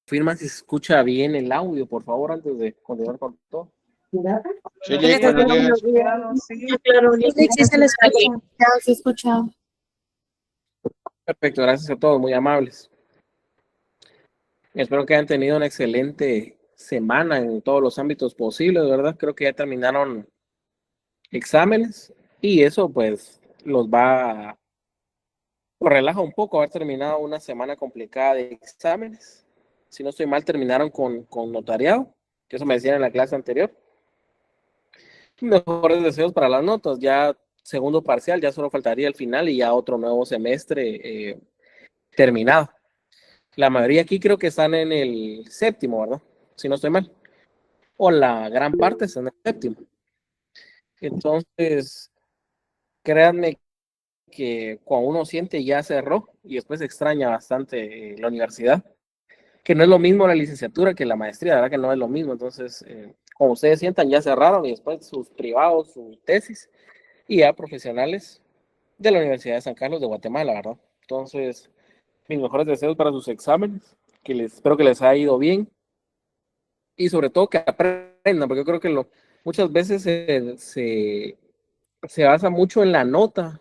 confirma si se escucha bien el audio, por favor, antes de continuar con todo. Sí, Lick, buenos días. Claro, sí se les escucha. Ya se escucha. Perfecto, gracias a todos, muy amables. Espero que hayan tenido una excelente semana en todos los ámbitos posibles, ¿verdad? Creo que ya terminaron exámenes y eso pues los va, los relaja un poco haber terminado una semana complicada de exámenes. Si no estoy mal, terminaron con notariado, que eso me decían en la clase anterior. Mejores deseos para las notas, ya segundo parcial, ya solo faltaría el final y ya otro nuevo semestre terminado. La mayoría aquí creo que están en el séptimo, ¿verdad? Si no estoy mal. O la gran parte está en el séptimo. Entonces, créanme que cuando uno siente ya cerró y después extraña bastante la universidad, que no es lo mismo la licenciatura que la maestría, la verdad que no es lo mismo. Entonces, como ustedes sientan, ya cerraron y después sus privados, su tesis y ya profesionales de la Universidad de San Carlos de Guatemala, ¿verdad? Entonces, mis mejores deseos para sus exámenes, espero que les haya ido bien y sobre todo que aprendan, porque yo creo que muchas veces se basa mucho en la nota,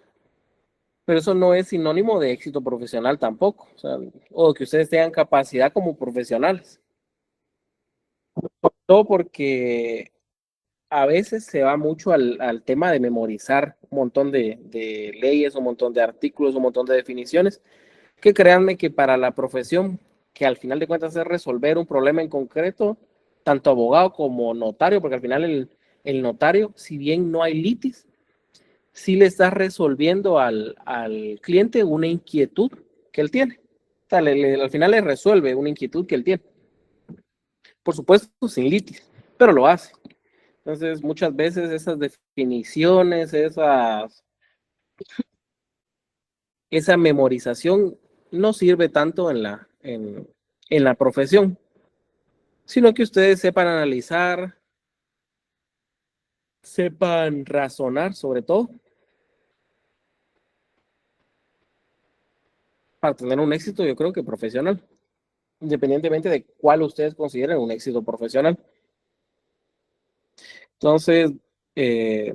pero eso no es sinónimo de éxito profesional tampoco, o sea, o que ustedes tengan capacidad como profesionales. Todo porque a veces se va mucho al tema de memorizar un montón de leyes, un montón de artículos, un montón de definiciones, que créanme que para la profesión, que al final de cuentas es resolver un problema en concreto, tanto abogado como notario, porque al final el notario, si bien no hay litis, sí le está resolviendo al cliente una inquietud que él tiene. O sea, al final le resuelve una inquietud que él tiene. Por supuesto, sin litis, pero lo hace. Entonces, muchas veces esas definiciones, esa memorización no sirve tanto en la profesión, sino que ustedes sepan analizar, sepan razonar sobre todo, para tener un éxito, yo creo que profesional, independientemente de cuál ustedes consideren un éxito profesional. Entonces, eh,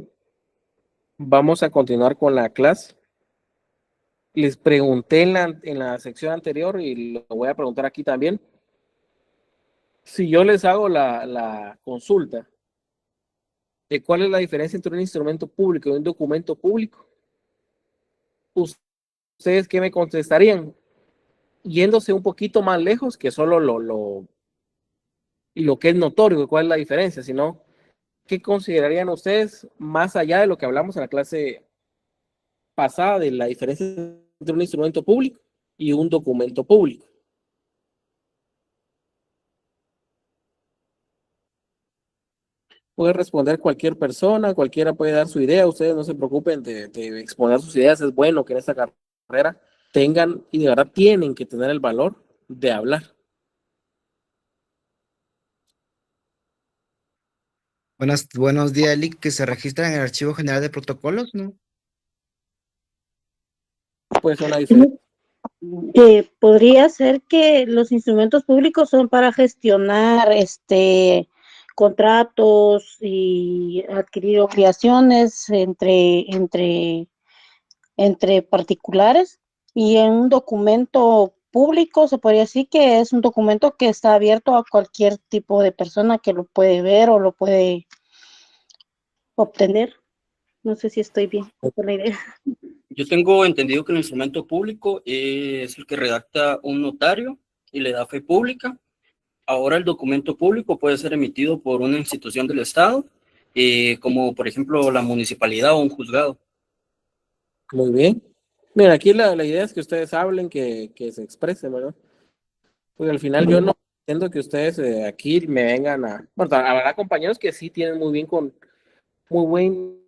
vamos a continuar con la clase. Les pregunté en la sección anterior y lo voy a preguntar aquí también. Si yo les hago la consulta de cuál es la diferencia entre un instrumento público y un documento público, ¿ustedes qué me contestarían? Yéndose un poquito más lejos que solo lo que es notorio, cuál es la diferencia, sino qué considerarían ustedes más allá de lo que hablamos en la clase pasada de la diferencia entre un instrumento público y un documento público. Puede responder cualquier persona, cualquiera puede dar su idea, ustedes no se preocupen de exponer sus ideas, es bueno que en esta carrera tengan y de verdad tienen que tener el valor de hablar. Buenos días, Lick, que se registra en el Archivo General de Protocolos, ¿no? Pues una diferencia. Podría ser que los instrumentos públicos son para gestionar contratos y adquirir obligaciones entre particulares, y en un documento público se podría decir que es un documento que está abierto a cualquier tipo de persona que lo puede ver o lo puede obtener. No sé si estoy bien con la idea. Yo tengo entendido que el instrumento público es el que redacta un notario y le da fe pública. Ahora el documento público puede ser emitido por una institución del Estado, como por ejemplo la municipalidad o un juzgado. Muy bien. Mira, aquí la idea es que ustedes hablen, que se expresen, ¿verdad? Porque al final yo no entiendo que ustedes aquí me vengan bueno, habrá compañeros que sí tienen muy buen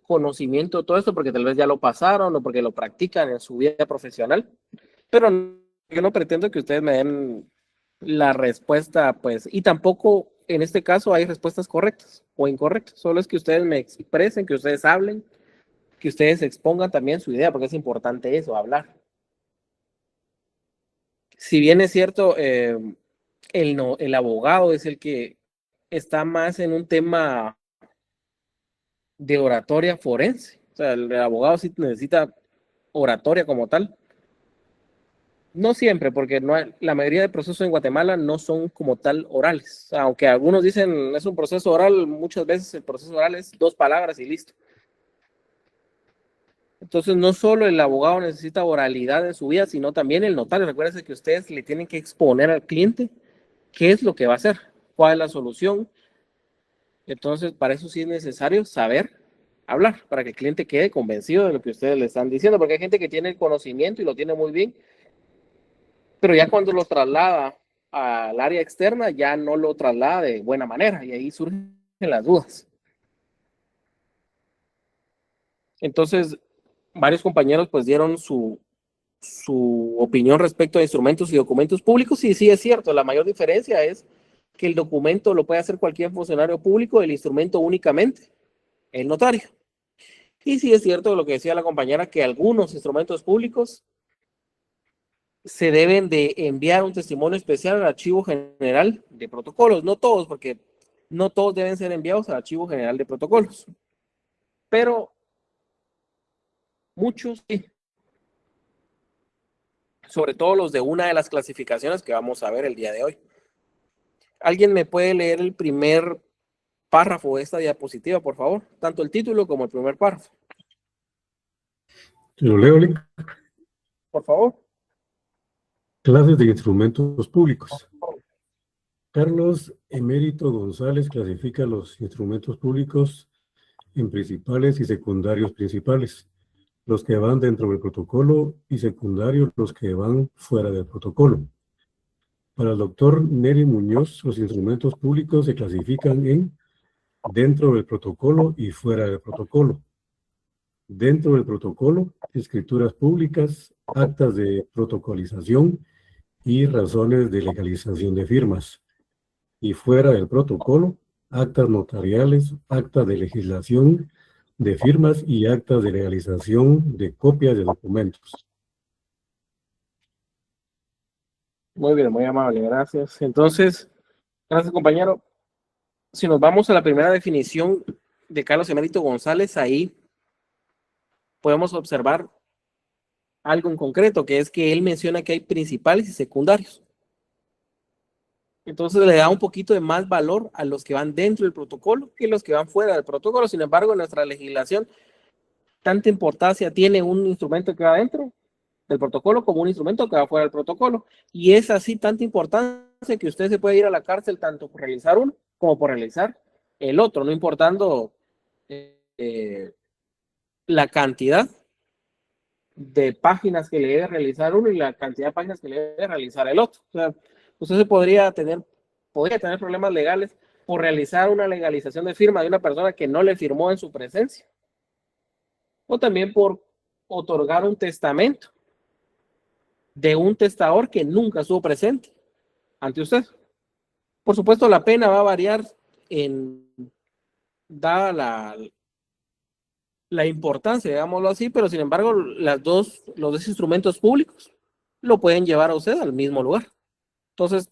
conocimiento de todo esto, porque tal vez ya lo pasaron o porque lo practican en su vida profesional, pero yo no pretendo que ustedes me den la respuesta, pues, y tampoco en este caso hay respuestas correctas o incorrectas, solo es que ustedes me expresen, que ustedes hablen, que ustedes expongan también su idea, porque es importante eso, hablar. Si bien es cierto, el abogado es el que está más en un tema de oratoria forense. O sea, el abogado sí necesita oratoria como tal. No siempre, porque la mayoría de procesos en Guatemala no son como tal orales. Aunque algunos dicen es un proceso oral, muchas veces el proceso oral es 2 palabras y listo. Entonces, no solo el abogado necesita oralidad en su vida, sino también el notario. Recuérdense que ustedes le tienen que exponer al cliente qué es lo que va a hacer, cuál es la solución. Entonces, para eso sí es necesario saber hablar, para que el cliente quede convencido de lo que ustedes le están diciendo, porque hay gente que tiene el conocimiento y lo tiene muy bien, pero ya cuando lo traslada al área externa, ya no lo traslada de buena manera, y ahí surgen las dudas. Entonces, varios compañeros pues dieron su opinión respecto a instrumentos y documentos públicos, y sí es cierto, la mayor diferencia es que el documento lo puede hacer cualquier funcionario público, el instrumento únicamente el notario. Y sí es cierto lo que decía la compañera, que algunos instrumentos públicos se deben de enviar un testimonio especial al Archivo General de Protocolos, no todos, porque no todos deben ser enviados al Archivo General de Protocolos, pero muchos sí, sobre todo los de una de las clasificaciones que vamos a ver el día de hoy. ¿Alguien me puede leer el primer párrafo de esta diapositiva, por favor? Tanto el título como el primer párrafo. Te lo leo, Lick. Por favor. Clases de instrumentos públicos. Carlos Emérito González clasifica los instrumentos públicos en principales y secundarios principales, los que van dentro del protocolo, y secundarios los que van fuera del protocolo. Para el doctor Neri Muñoz, los instrumentos públicos se clasifican en dentro del protocolo y fuera del protocolo. Dentro del protocolo, escrituras públicas, actas de protocolización y razones de legalización de firmas. Y fuera del protocolo, actas notariales, actas de legislación de firmas y actas de legalización de copias de documentos. Muy bien, muy amable, gracias. Entonces, gracias, compañero. Si nos vamos a la primera definición de Carlos Emérito González, ahí podemos observar algo en concreto, que es que él menciona que hay principales y secundarios. Entonces le da un poquito de más valor a los que van dentro del protocolo que los que van fuera del protocolo. Sin embargo, en nuestra legislación, tanta importancia tiene un instrumento que va dentro del protocolo como un instrumento que va fuera del protocolo. Y es así tanta importancia que usted se puede ir a la cárcel tanto por realizar uno como por realizar el otro, no importando la cantidad de páginas que le debe realizar uno y la cantidad de páginas que le debe realizar el otro. O sea, usted podría tener problemas legales por realizar una legalización de firma de una persona que no le firmó en su presencia. O también por otorgar un testamento de un testador que nunca estuvo presente ante usted. Por supuesto, la pena va a variar dada la importancia, digámoslo así, pero sin embargo, los dos instrumentos públicos lo pueden llevar a usted al mismo lugar. Entonces,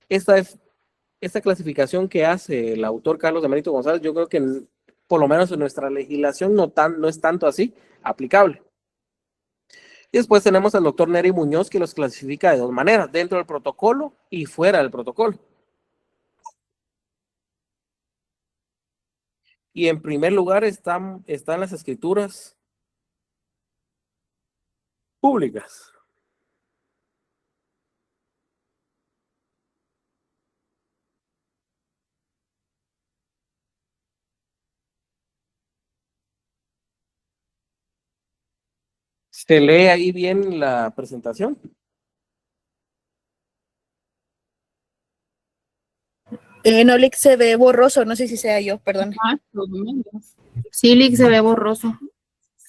esta clasificación que hace el autor Carlos Emérito González, yo creo que por lo menos en nuestra legislación no es tanto así aplicable. Y después tenemos al doctor Neri Muñoz, que los clasifica de 2 maneras, dentro del protocolo y fuera del protocolo. Y en primer lugar están las escrituras públicas. ¿Se lee ahí bien la presentación? No, Lick, se ve borroso, no sé si sea yo, perdón. Sí, Lick, se ve borroso.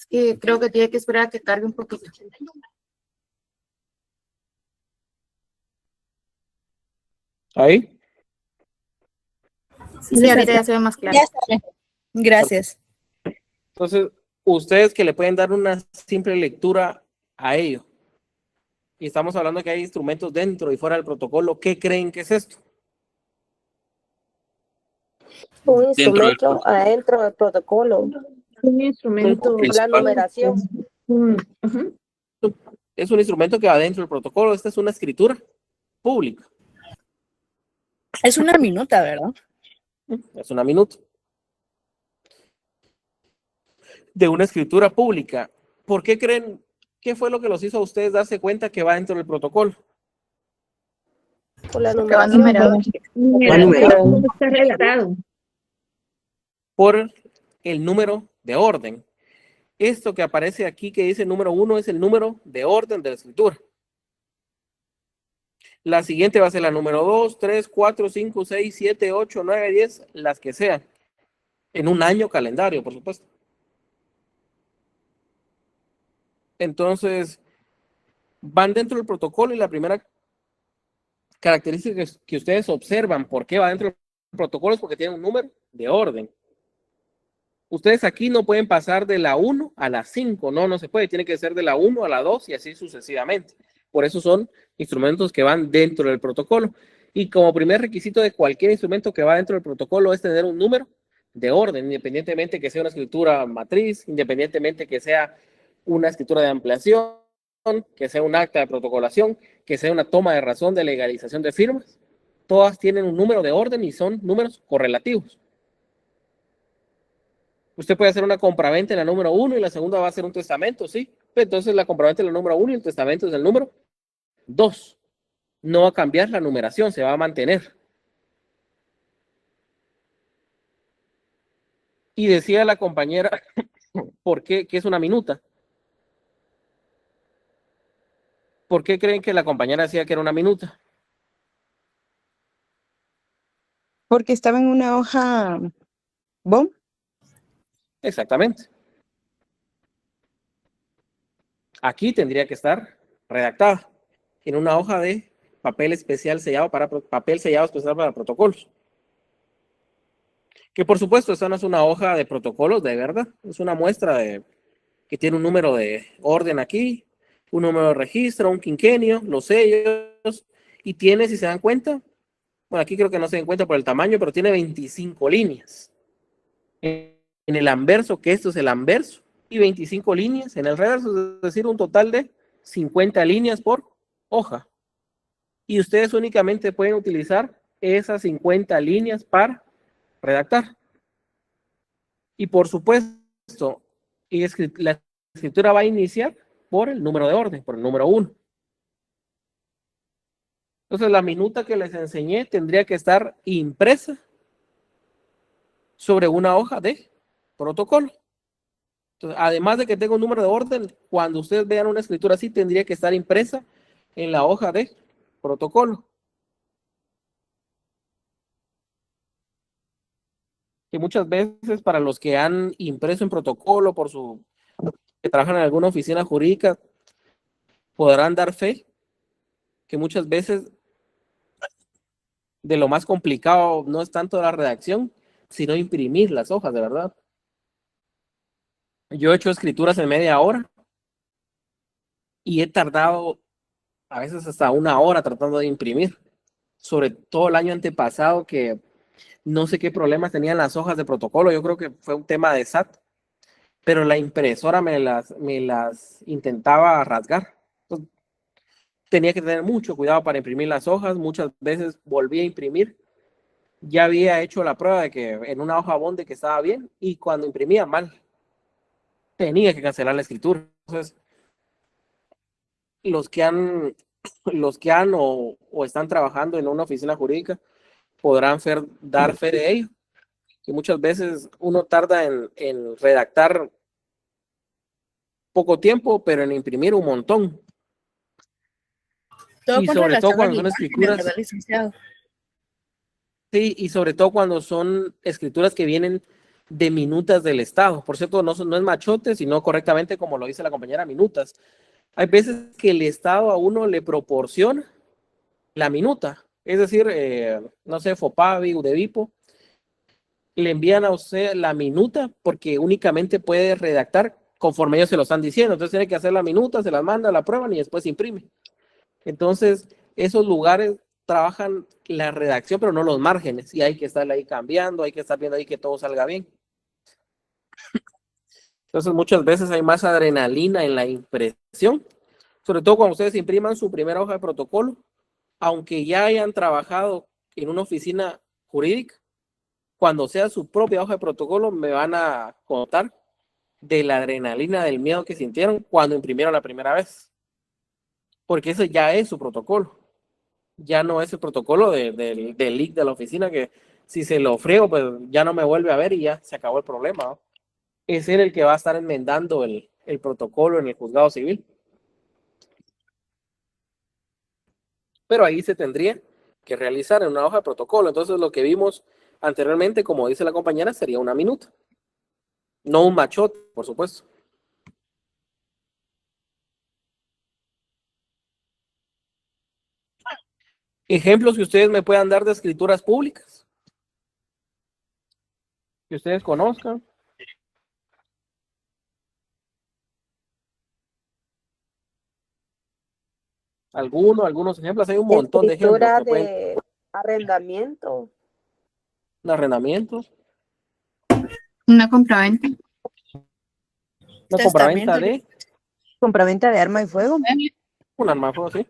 Y creo que tiene que esperar a que cargue un poquito. ¿Ahí? Sí, ahorita ya se ve más claro. Ya está bien. Gracias. Entonces, ustedes que le pueden dar una simple lectura a ello. y estamos hablando que hay instrumentos dentro y fuera del protocolo, ¿qué creen que es esto? Un Dentro del instrumento protocolo. adentro del protocolo. Un instrumento. La Principal. numeración. Ujú. Es un instrumento que va dentro del protocolo. Esta es una escritura pública. Es una minuta, ¿verdad? Es una minuta. De una escritura pública. ¿Por qué creen? ¿Qué fue lo que los hizo a ustedes darse cuenta que va dentro del protocolo? Por la Que va numeración. numerado. numerado. Está redactado. Por el número de orden. Esto que aparece aquí que dice número 1 es el número de orden de la escritura. La siguiente va a ser la número 2, 3, 4, 5, 6, 7, 8, 9, 10, las que sean. En un año calendario, por supuesto. Entonces, van dentro del protocolo y la primera característica que ustedes observan por qué va dentro del protocolo es porque tiene un número de orden. Ustedes aquí no pueden pasar de la 1 a la 5, no se puede, tiene que ser de la 1 a la 2 y así sucesivamente. Por eso son instrumentos que van dentro del protocolo. Y como primer requisito de cualquier instrumento que va dentro del protocolo es tener un número de orden, independientemente que sea una escritura matriz, independientemente que sea una escritura de ampliación, que sea un acta de protocolación, que sea una toma de razón de legalización de firmas. Todas tienen un número de orden y son números correlativos. Usted puede hacer una compraventa en la número 1 y la segunda va a ser un testamento, ¿sí? Entonces la compraventa en la número 1 y el testamento es el número 2. No va a cambiar la numeración, se va a mantener. Y decía la compañera, ¿por qué? ¿Qué es una minuta? ¿Por qué creen que la compañera decía que era una minuta? Porque estaba en una hoja BOM. Exactamente. Aquí tendría que estar redactada en una hoja de papel especial sellado papel sellado especial para protocolos. Que por supuesto, esta no es una hoja de protocolos de verdad, es una muestra de que tiene un número de orden aquí, un número de registro, un quinquenio, los sellos, y tiene, si se dan cuenta, bueno, aquí creo que no se dan cuenta por el tamaño, pero tiene 25 líneas. En el anverso, que esto es el anverso, y 25 líneas en el reverso, es decir, un total de 50 líneas por hoja. Y ustedes únicamente pueden utilizar esas 50 líneas para redactar. Y por supuesto, la escritura va a iniciar por el número de orden, por el número 1. Entonces, la minuta que les enseñé tendría que estar impresa sobre una hoja de protocolo. Entonces, además de que tenga un número de orden, cuando ustedes vean una escritura así, tendría que estar impresa en la hoja de protocolo. Que muchas veces para los que han impreso en protocolo, que trabajan en alguna oficina jurídica, podrán dar fe que muchas veces de lo más complicado no es tanto la redacción, sino imprimir las hojas, de verdad. Yo he hecho escrituras en media hora y he tardado a veces hasta una hora tratando de imprimir. Sobre todo el año antepasado, que no sé qué problemas tenían las hojas de protocolo, yo creo que fue un tema de SAT, pero la impresora me las intentaba rasgar. Entonces, tenía que tener mucho cuidado para imprimir las hojas, muchas veces volví a imprimir. Ya había hecho la prueba de que en una hoja bond de que estaba bien, y cuando imprimía mal, tenía que cancelar la escritura. Entonces, los que han o están trabajando en una oficina jurídica podrán dar fe de ello, que muchas veces uno tarda en redactar poco tiempo, pero en imprimir un montón. Todo Y con sobre todo relación a cuando son la imagen, escrituras, ¿verdad, licenciado? sí, y sobre todo cuando son escrituras que vienen de minutas del Estado. Por cierto, no es machote, sino correctamente como lo dice la compañera, minutas. Hay veces que el Estado a uno le proporciona la minuta, es decir, no sé, FOPAVI, UDEVIPO, le envían a usted la minuta porque únicamente puede redactar conforme ellos se lo están diciendo. Entonces tiene que hacer la minuta, se las manda, la prueban y después imprime. Entonces, esos lugares trabajan la redacción, pero no los márgenes, y hay que estar ahí cambiando, hay que estar viendo ahí que todo salga bien. Entonces, muchas veces hay más adrenalina en la impresión, sobre todo cuando ustedes impriman su primera hoja de protocolo, aunque ya hayan trabajado en una oficina jurídica, cuando sea su propia hoja de protocolo, me van a contar de la adrenalina, del miedo que sintieron cuando imprimieron la primera vez. Porque ese ya es su protocolo. Ya no es el protocolo del leak de la oficina, que si se lo friego, pues ya no me vuelve a ver y ya se acabó el problema, ¿no? Es él el que va a estar enmendando el protocolo en el juzgado civil. Pero ahí se tendría que realizar en una hoja de protocolo. Entonces, lo que vimos anteriormente, como dice la compañera, sería una minuta. No un machote, por supuesto. Ejemplos que ustedes me puedan dar de escrituras públicas, que ustedes conozcan. Algunos ejemplos, hay un montón de ejemplos. Escritura Que pueden, de arrendamiento. un arrendamiento, Una compraventa. una compraventa Testamento. de Compraventa de arma de fuego. un arma de fuego, sí.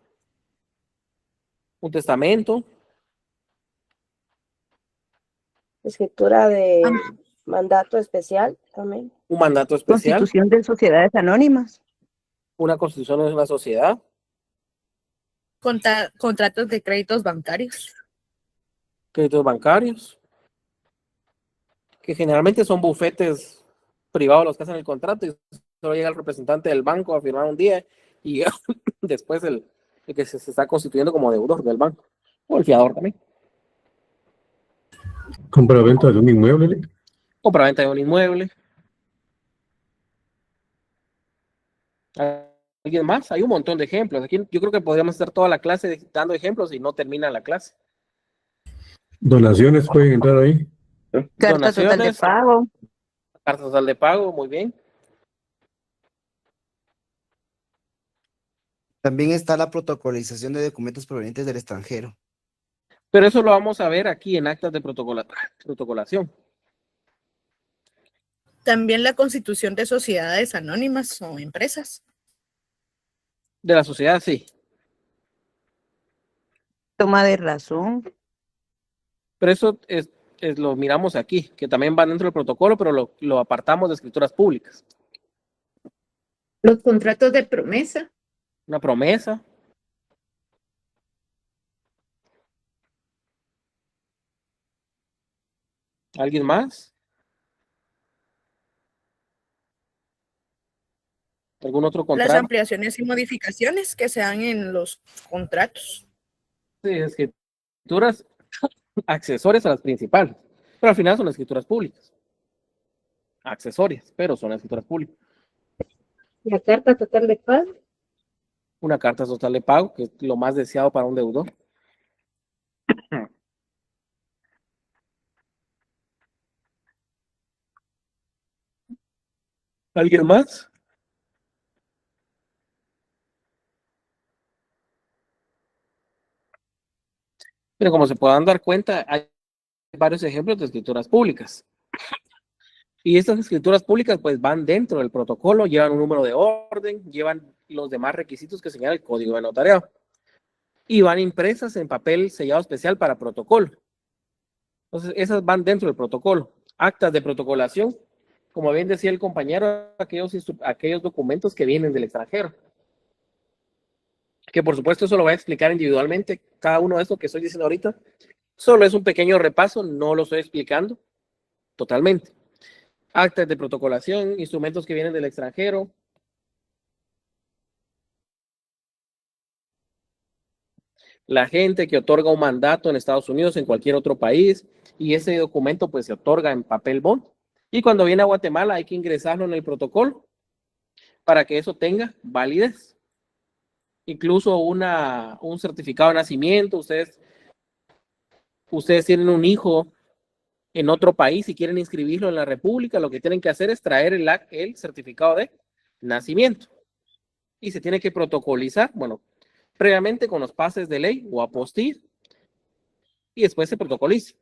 Un testamento, Escritura de mandato especial también. un mandato especial, Constitución de sociedades anónimas. una constitución de una sociedad, Contratos de créditos bancarios. créditos bancarios, que generalmente son bufetes privados los que hacen el contrato y solo llega el representante del banco a firmar un día y después el que se está constituyendo como deudor del banco, o el fiador también. Compra-venta de un inmueble. Compraventa de un inmueble. ¿Alguien más? Hay un montón de ejemplos. Aquí yo creo que podríamos estar toda la clase dando ejemplos y no termina la clase. Donaciones pueden entrar ahí. Carta total de Donaciones, pago. carta total de pago, muy bien. También está la protocolización de documentos provenientes del extranjero. Pero eso lo vamos a ver aquí en actas de protocolación. También la constitución de sociedades anónimas o empresas. De la sociedad, sí. Toma de razón. Pero eso lo miramos aquí, que también va dentro del protocolo, pero lo apartamos de escrituras públicas. Los contratos de promesa. Una promesa. ¿Alguien más? ¿Algún otro Las contrato? ampliaciones y modificaciones que se dan en los contratos. Sí, escrituras accesorias a las principales, pero al final son escrituras públicas. Accesorias, pero son escrituras públicas. La carta total de pago. Una carta total de pago, que es lo más deseado para un deudor. ¿Alguien más? Pero como se puedan dar cuenta, hay varios ejemplos de escrituras públicas. Y estas escrituras públicas pues van dentro del protocolo, llevan un número de orden, llevan los demás requisitos que señala el Código de Notariado. Y van impresas en papel sellado especial para protocolo. Entonces, esas van dentro del protocolo. Actas de protocolación, como bien decía el compañero, aquellos documentos que vienen del extranjero. Que por supuesto eso lo voy a explicar individualmente, cada uno de estos que estoy diciendo ahorita. Solo es un pequeño repaso, no lo estoy explicando totalmente. Actas de protocolación, instrumentos que vienen del extranjero. La gente que otorga un mandato en Estados Unidos, en cualquier otro país, y ese documento pues se otorga en papel bond. Y cuando viene a Guatemala hay que ingresarlo en el protocolo para que eso tenga validez. Incluso un certificado de nacimiento, ustedes tienen un hijo en otro país y quieren inscribirlo en la República, lo que tienen que hacer es traer el certificado de nacimiento. Y se tiene que protocolizar, bueno, previamente con los pases de ley o apostilla y después se protocoliza.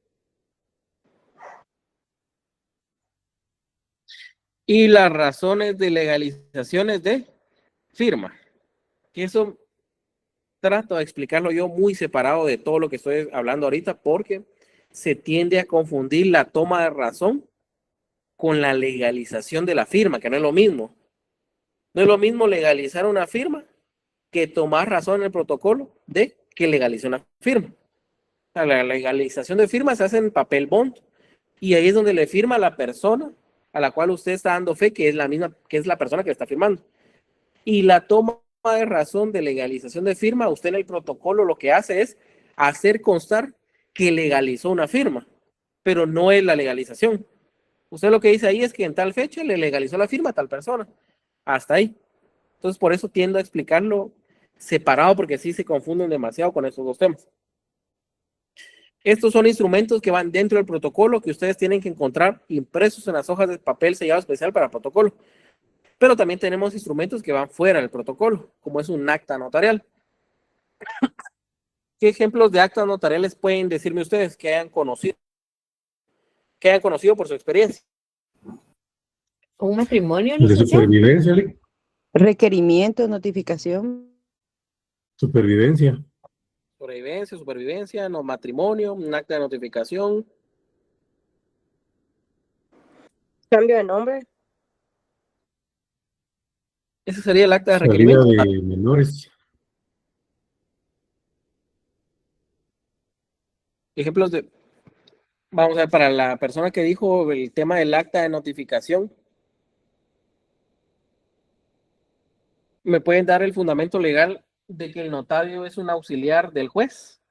Y las razones de legalizaciones de firma, que eso trato de explicarlo yo muy separado de todo lo que estoy hablando ahorita, porque se tiende a confundir la toma de razón con la legalización de la firma, que no es lo mismo. No es lo mismo legalizar una firma que tomar razón en el protocolo de que legalice una firma. O sea, la legalización de firma se hace en papel bond y ahí es donde le firma a la persona a la cual usted está dando fe que es la misma, que es la persona que le está firmando. Y la toma de razón de legalización de firma, usted en el protocolo lo que hace es hacer constar que legalizó una firma, pero no es la legalización. Usted lo que dice ahí es que en tal fecha le legalizó la firma a tal persona. Hasta ahí. Entonces, por eso tiendo a explicarlo separado, porque sí se confunden demasiado con estos dos temas. Estos son instrumentos que van dentro del protocolo que ustedes tienen que encontrar impresos en las hojas de papel sellado especial para protocolo. Pero también tenemos instrumentos que van fuera del protocolo, como es un acta notarial. ¿Qué ejemplos de actas notariales pueden decirme ustedes que hayan conocido por su experiencia? ¿Un matrimonio, El de licenciado? supervivencia, Lick. Requerimiento, notificación. Supervivencia. Supervivencia, no matrimonio, un acta de notificación. Cambio de nombre. Ese sería el acta de Salida requerimiento. de menores. Ejemplos de, vamos a ver, para la persona que dijo el tema del acta de notificación, ¿me pueden dar el fundamento legal de que el notario es un auxiliar del juez?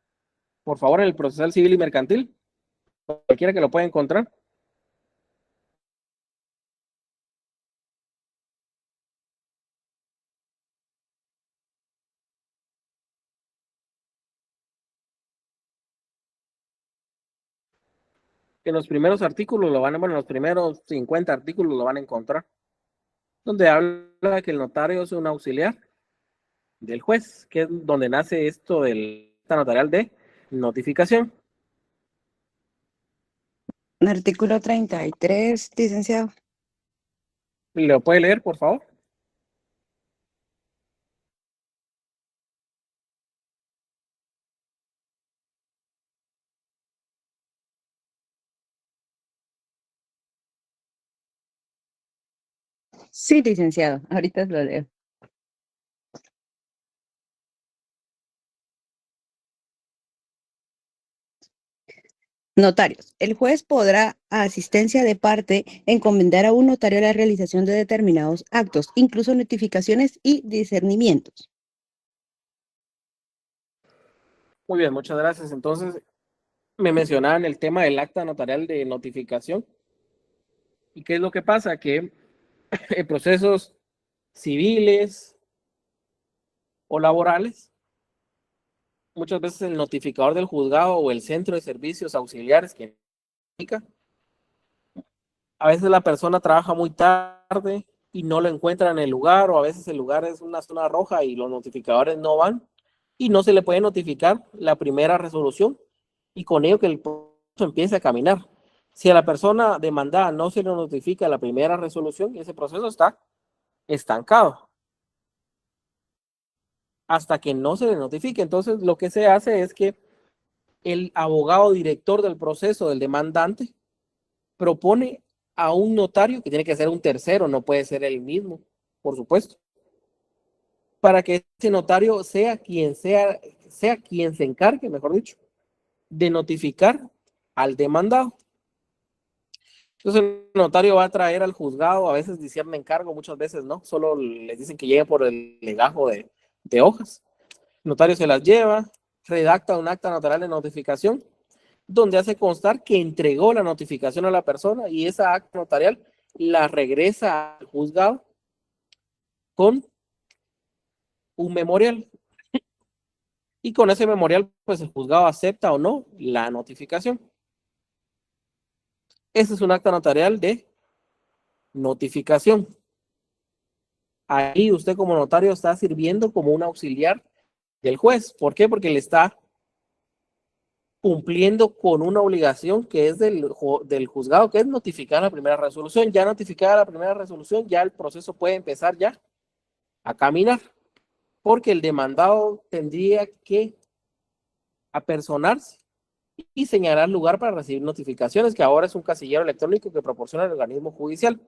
Por favor, en el procesal civil y mercantil. Cualquiera que lo pueda encontrar. En los primeros artículos lo van a, bueno, en los primeros 50 artículos lo van a encontrar, donde habla que el notario es un auxiliar del juez, que es donde nace esto del acta notarial de notificación. Artículo 33, licenciado. ¿Lo puede leer, por favor? Sí, licenciado. Ahorita lo leo. Notarios. El juez podrá, a asistencia de parte, encomendar a un notario la realización de determinados actos, incluso notificaciones y discernimientos. Muy bien, muchas gracias. Entonces, me mencionaban el tema del acta notarial de notificación. ¿Y qué es lo que pasa? Que en procesos civiles o laborales, muchas veces el notificador del juzgado o el centro de servicios auxiliares que indica, a veces la persona trabaja muy tarde y no lo encuentra en el lugar, o a veces el lugar es una zona roja y los notificadores no van y no se le puede notificar la primera resolución y con ello que el proceso empiece a caminar. Si a la persona demandada no se le notifica la primera resolución, ese proceso está estancado hasta que no se le notifique. Entonces, lo que se hace es que el abogado director del proceso del demandante propone a un notario, que tiene que ser un tercero, no puede ser él mismo, por supuesto, para que ese notario sea quien se encargue, mejor dicho, de notificar al demandado. Entonces el notario va a traer al juzgado, a veces discierne encargo, muchas veces no, solo les dicen que lleguen por el legajo de hojas. El notario se las lleva, redacta un acta notarial de notificación, donde hace constar que entregó la notificación a la persona y esa acta notarial la regresa al juzgado con un memorial. Y con ese memorial, pues el juzgado acepta o no la notificación. Ese es un acta notarial de notificación. Ahí usted como notario está sirviendo como un auxiliar del juez. ¿Por qué? Porque le está cumpliendo con una obligación que es del juzgado, que es notificar la primera resolución. Ya notificada la primera resolución, ya el proceso puede empezar ya a caminar, porque el demandado tendría que apersonarse y señalar lugar para recibir notificaciones, que ahora es un casillero electrónico que proporciona el organismo judicial.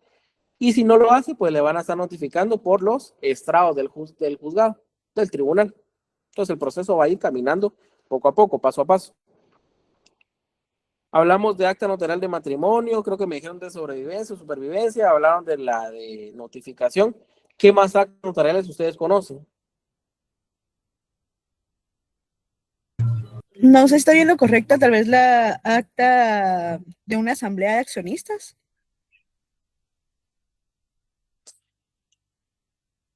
Y si no lo hace, pues le van a estar notificando por los estrados del juzgado, del tribunal. Entonces el proceso va a ir caminando poco a poco, paso a paso. Hablamos de acta notarial de matrimonio, creo que me dijeron de sobrevivencia o supervivencia, hablaron de la de notificación. ¿Qué más actas notariales ustedes conocen? No sé si está bien lo correcto, tal vez la acta de una asamblea de accionistas.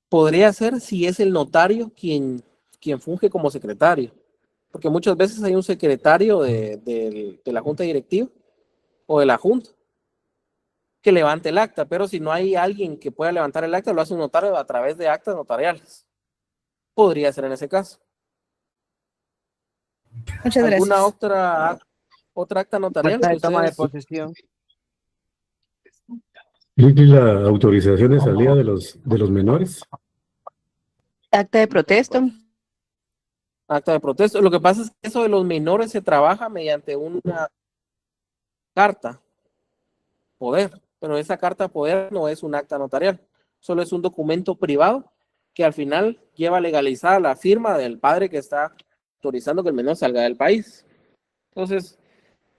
Podría ser si es el notario quien funge como secretario, porque muchas veces hay un secretario de la junta directiva o de la junta que levante el acta, pero si no hay alguien que pueda levantar el acta, lo hace un notario a través de actas notariales. Podría ser en ese caso. Muchas ¿Alguna gracias. otra acta notarial Acta que de toma de ustedes? posesión. ¿Y la autorización de salida de los menores? Acta de protesto. Acta de protesta. Lo que pasa es que eso de los menores se trabaja mediante una carta poder, pero esa carta poder no es un acta notarial, solo es un documento privado que al final lleva legalizada la firma del padre que está autorizando que el menor salga del país. Entonces,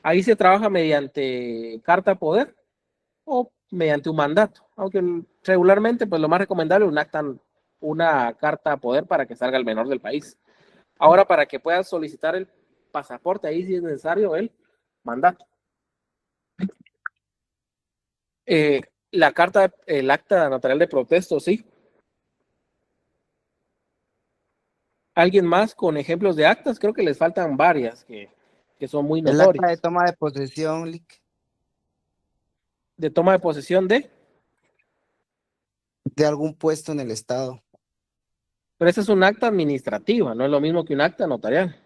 ahí se trabaja mediante carta poder o mediante un mandato, aunque regularmente pues lo más recomendable es una carta poder para que salga el menor del país. Ahora, para que puedas solicitar el pasaporte, ahí sí es necesario el mandato. El acta notarial de protesto, sí. ¿Alguien más con ejemplos de actas? Creo que les faltan varias que son muy El acta de notorias. toma de posesión, Lick, De toma de posesión de, de algún puesto en el Estado. pero esa es un acta administrativa, no es lo mismo que un acta notarial.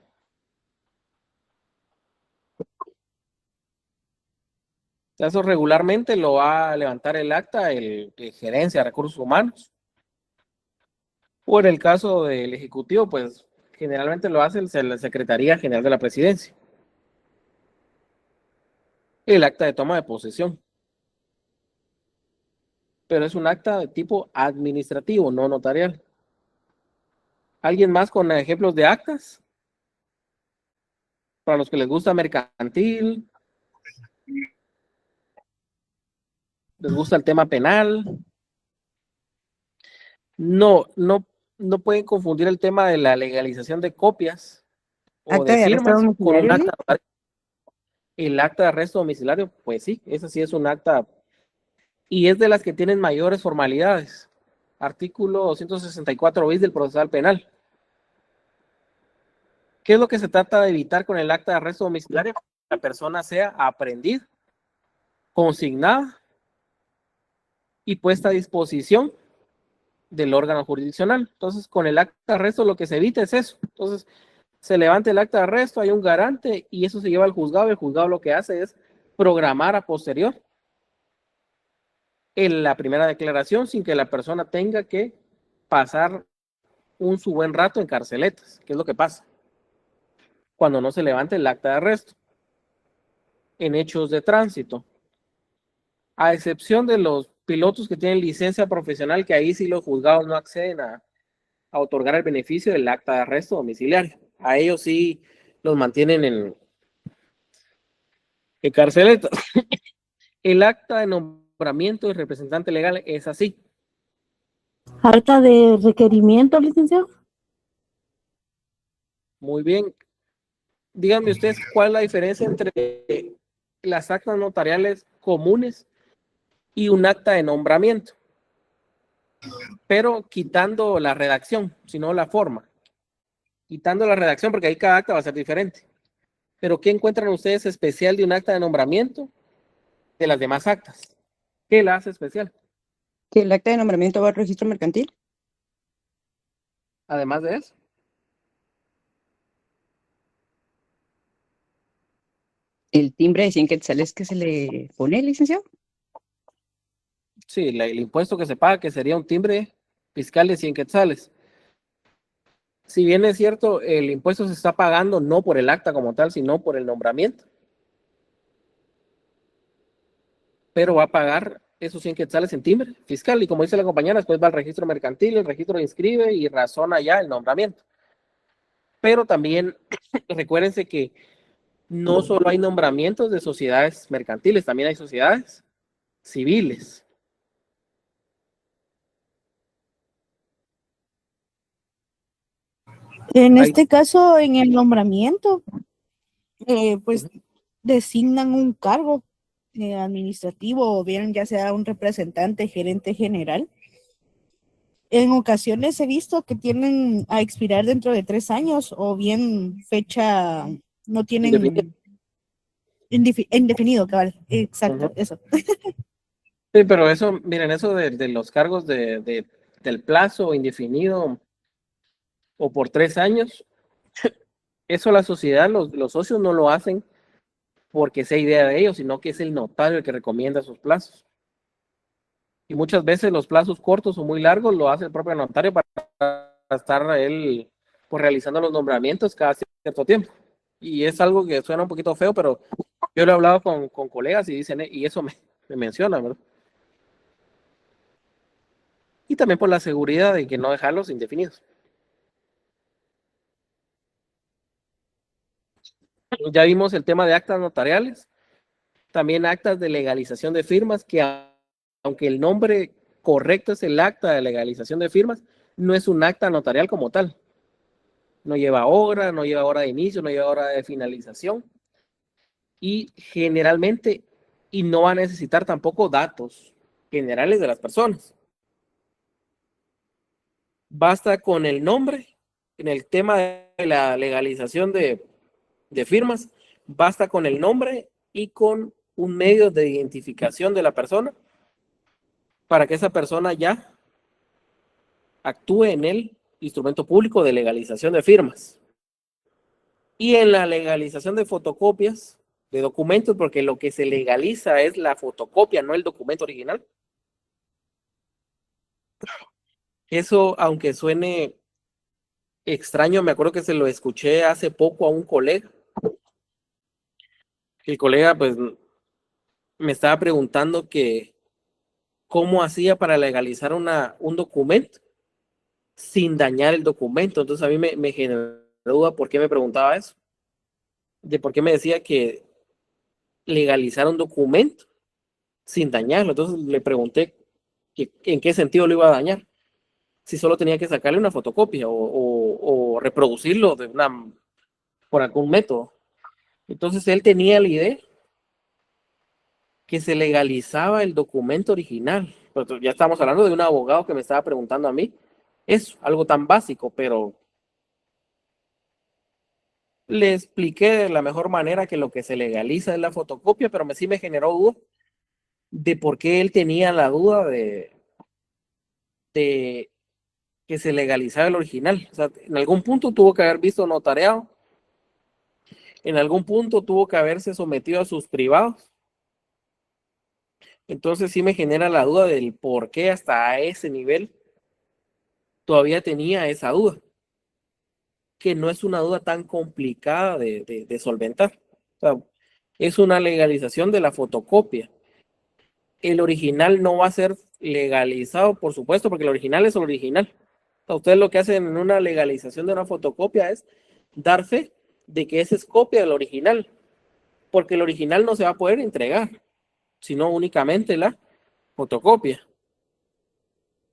O sea, eso regularmente lo va a levantar el acta el gerencia de recursos humanos. O en el caso del ejecutivo, pues generalmente lo hace la Secretaría General de la Presidencia. El acta de toma de posesión. Pero es un acta de tipo administrativo, no notarial. ¿Alguien más con ejemplos de actas? Para los que les gusta mercantil, les gusta el tema penal. No pueden confundir el tema de la legalización de copias o Acta de de arresto firmas con un domiciliario, acta Lick. notarial. El acta de arresto domiciliario, pues sí, esa sí es un acta y es de las que tienen mayores formalidades. Artículo 264 bis del Procesal Penal. ¿Qué es lo que se trata de evitar con el acta de arresto domiciliario? Que la persona sea aprehendida, consignada y puesta a disposición del órgano jurisdiccional. Entonces, con el acta de arresto lo que se evita es eso. Entonces, se levanta el acta de arresto, hay un garante y eso se lleva al juzgado. El juzgado lo que hace es programar a posterior en la primera declaración sin que la persona tenga que pasar su buen rato en carceletas, que es lo que pasa cuando no se levanta el acta de arresto. En hechos de tránsito, a excepción de los pilotos que tienen licencia profesional, que ahí sí los juzgados no acceden a otorgar el beneficio del acta de arresto domiciliario. A ellos sí los mantienen en carceletas. El acta de nombramiento del representante legal es así. Acta de requerimiento, licenciado. Muy bien. Díganme ustedes cuál es la diferencia entre las actas notariales comunes y un acta de nombramiento, pero quitando la redacción, sino la forma. Quitando la redacción, porque ahí cada acta va a ser diferente. Pero ¿qué encuentran ustedes especial de un acta de nombramiento de las demás actas? ¿Qué la hace especial? Que el acta de nombramiento va al registro mercantil. Además de eso. el timbre de 100 quetzales que se le pone, licenciado. Sí, el impuesto que se paga, que sería un timbre fiscal de 100 quetzales. Si bien es cierto, el impuesto se está pagando no por el acta como tal, sino por el nombramiento. Pero va a pagar esos 100 quetzales en timbre fiscal. Y como dice la compañera, después va al registro mercantil, el registro inscribe y razona ya el nombramiento. Pero también recuérdense que no solo hay nombramientos de sociedades mercantiles, también hay sociedades civiles. En Hay- este caso, en el nombramiento, pues designan un cargo administrativo o bien ya sea un representante, gerente general. En ocasiones he visto que tienen a expirar dentro de 3 años o bien fecha, no tienen indefinido, cabal. Exacto, eso. Sí, pero eso, miren, eso de los cargos del plazo indefinido o por 3 años, eso la sociedad, los socios no lo hacen porque sea idea de ellos, sino que es el notario el que recomienda esos plazos. Y muchas veces los plazos cortos o muy largos lo hace el propio notario para estar él pues, realizando los nombramientos cada cierto tiempo. Y es algo que suena un poquito feo, pero yo lo he hablado con colegas y dicen, y eso me menciona, ¿verdad? Y también por la seguridad de que no dejarlos indefinidos. Ya vimos el tema de actas notariales, también actas de legalización de firmas, que aunque el nombre correcto es el acta de legalización de firmas, no es un acta notarial como tal. No lleva hora de inicio, no lleva hora de finalización. Y generalmente, y no va a necesitar tampoco datos generales de las personas. Basta con el nombre, en el tema de la legalización de firmas, basta con el nombre y con un medio de identificación de la persona para que esa persona ya actúe en el instrumento público de legalización de firmas. Y en la legalización de fotocopias de documentos, porque lo que se legaliza es la fotocopia, no el documento original. Eso, aunque suene extraño, me acuerdo que se lo escuché hace poco a un colega. El colega, pues, me estaba preguntando que cómo hacía para legalizar un documento sin dañar el documento. Entonces a mí me generó duda por qué me preguntaba eso. De por qué me decía que legalizar un documento sin dañarlo. Entonces le pregunté que, en qué sentido lo iba a dañar. Si solo tenía que sacarle una fotocopia o reproducirlo por algún método. Entonces él tenía la idea que se legalizaba el documento original. Pero ya estamos hablando de un abogado que me estaba preguntando a mí eso, algo tan básico, pero le expliqué de la mejor manera que lo que se legaliza es la fotocopia, pero sí me generó duda de por qué él tenía la duda de que se legalizaba el original. O sea, en algún punto tuvo que haber visto notariado, en algún punto tuvo que haberse sometido a sus privados. Entonces sí me genera la duda del por qué hasta a ese nivel todavía tenía esa duda, que no es una duda tan complicada de solventar. O sea, es una legalización de la fotocopia. El original no va a ser legalizado, por supuesto, porque el original es el original. O sea, ustedes lo que hacen en una legalización de una fotocopia es dar fe de que esa es copia del original, porque el original no se va a poder entregar, sino únicamente la fotocopia.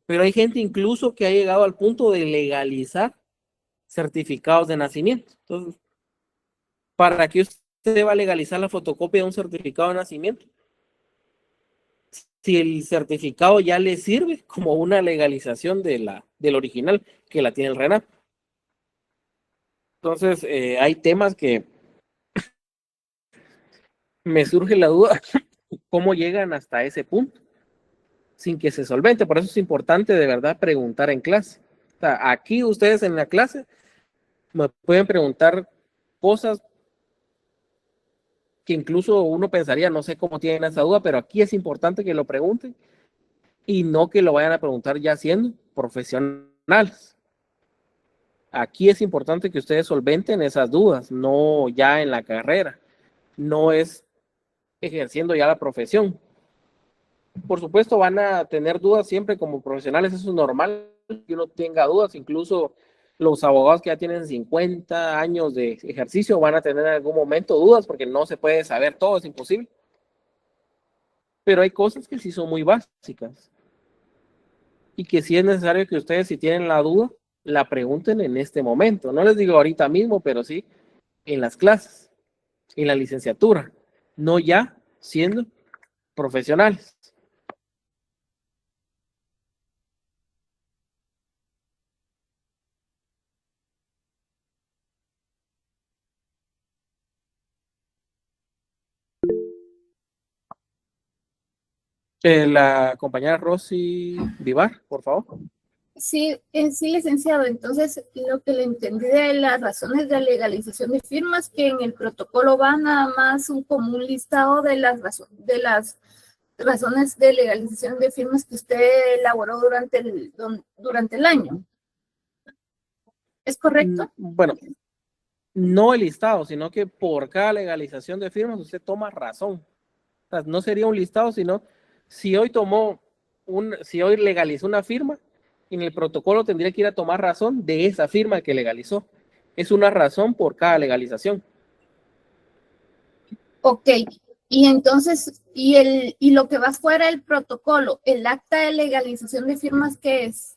Pero hay gente incluso que ha llegado al punto de legalizar certificados de nacimiento. Entonces, ¿para qué usted va a legalizar la fotocopia de un certificado de nacimiento? Si el certificado ya le sirve como una legalización del original que la tiene el RENAP. Entonces, hay temas que me surge la duda, ¿cómo llegan hasta ese punto? Sin que se solvente. Por eso es importante de verdad preguntar en clase. O sea, aquí ustedes en la clase me pueden preguntar cosas que incluso uno pensaría, no sé cómo tienen esa duda, pero aquí es importante que lo pregunten y no que lo vayan a preguntar ya siendo profesionales. Aquí es importante que ustedes solventen esas dudas, no ya en la carrera, no es ejerciendo ya la profesión. Por supuesto, van a tener dudas siempre como profesionales, eso es normal que uno tenga dudas, incluso los abogados que ya tienen 50 años de ejercicio van a tener en algún momento dudas porque no se puede saber todo, es imposible. Pero hay cosas que sí son muy básicas y que sí es necesario que ustedes, si tienen la duda, la pregunten en este momento. No les digo ahorita mismo, pero sí en las clases, en la licenciatura, no ya siendo profesionales. La compañera Rosy Vivar, por favor. Sí, sí, licenciado. Entonces, lo que le entendí de las razones de legalización de firmas, que en el protocolo va nada más como un listado de las razones de legalización de firmas que usted elaboró durante el año. ¿Es correcto? Bueno, no el listado, sino que por cada legalización de firmas usted toma razón. O sea, no sería un listado, sino si hoy si hoy legalizó una firma, en el protocolo tendría que ir a tomar razón de esa firma que legalizó. Es una razón por cada legalización. Ok. Y entonces, y lo que va fuera del protocolo, el acta de legalización de firmas, ¿qué es?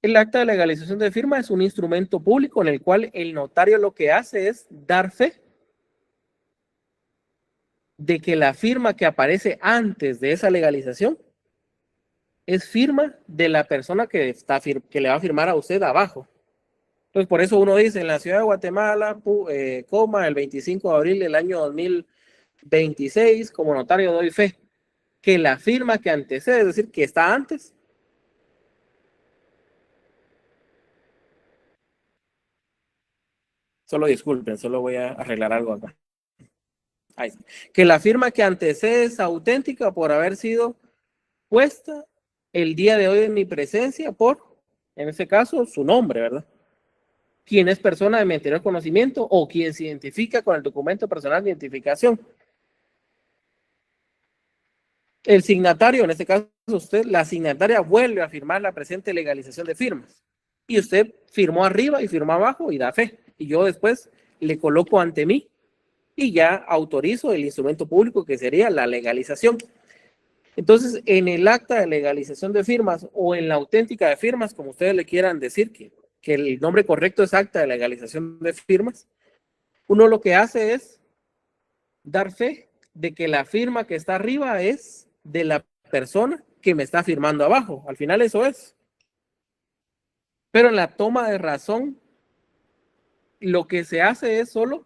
El acta de legalización de firma es un instrumento público en el cual el notario lo que hace es dar fe de que la firma que aparece antes de esa legalización es firma de la persona que le va a firmar a usted abajo. Entonces, por eso uno dice, en la ciudad de Guatemala, el 25 de abril del año 2026, como notario doy fe, que la firma que antecede, es decir, que está antes, solo disculpen, solo voy a arreglar algo acá. Ahí está. Que la firma que antecede es auténtica por haber sido puesta el día de hoy en mi presencia por, en este caso, su nombre, ¿verdad? Quien es persona de mi anterior conocimiento o quien se identifica con el documento personal de identificación. El signatario, en este caso usted, la signataria vuelve a firmar la presente legalización de firmas. Y usted firmó arriba y firmó abajo y da fe. Y yo después le coloco ante mí y ya autorizo el instrumento público que sería la legalización. Entonces, en el acta de legalización de firmas o en la auténtica de firmas, como ustedes le quieran decir, que el nombre correcto es acta de legalización de firmas, uno lo que hace es dar fe de que la firma que está arriba es de la persona que me está firmando abajo. Al final eso es. Pero en la toma de razón, lo que se hace es solo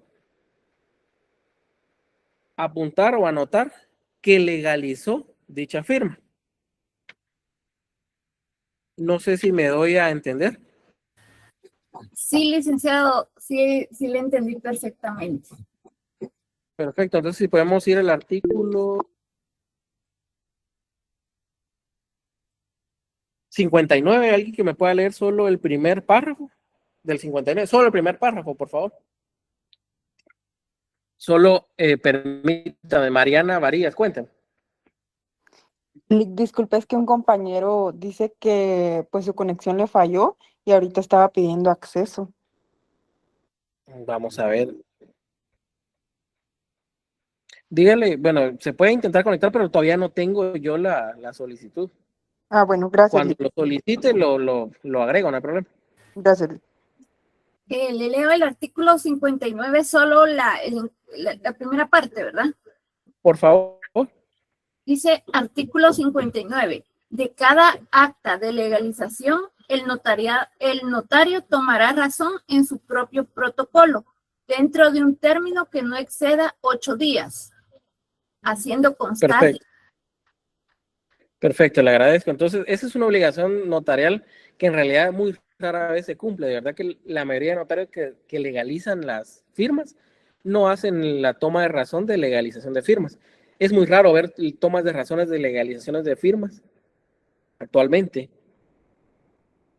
apuntar o anotar que legalizó dicha firma. No sé si me doy a entender. Sí, licenciado, sí le entendí perfectamente. Perfecto, entonces si podemos ir al artículo 59, alguien que me pueda leer solo el primer párrafo del 59, solo el primer párrafo, por favor. Solo permítame, Mariana Varías, cuéntame. Disculpe, es que un compañero dice que pues su conexión le falló y ahorita estaba pidiendo acceso. Vamos a ver. Dígale, bueno, se puede intentar conectar, pero todavía no tengo yo la solicitud. Ah, bueno, gracias. Cuando lo solicite, lo agrego, no hay problema. Gracias. Le leo el artículo 59, solo la primera parte, ¿verdad? Por favor. Dice artículo 59. De cada acta de legalización, el notario tomará razón en su propio protocolo, dentro de un término que no exceda 8 días, haciendo constar. Perfecto, le agradezco. Entonces, esa es una obligación notarial que en realidad muy rara vez se cumple. De verdad que la mayoría de notarios que legalizan las firmas no hacen la toma de razón de legalización de firmas. Es muy raro ver tomas de razones de legalizaciones de firmas actualmente.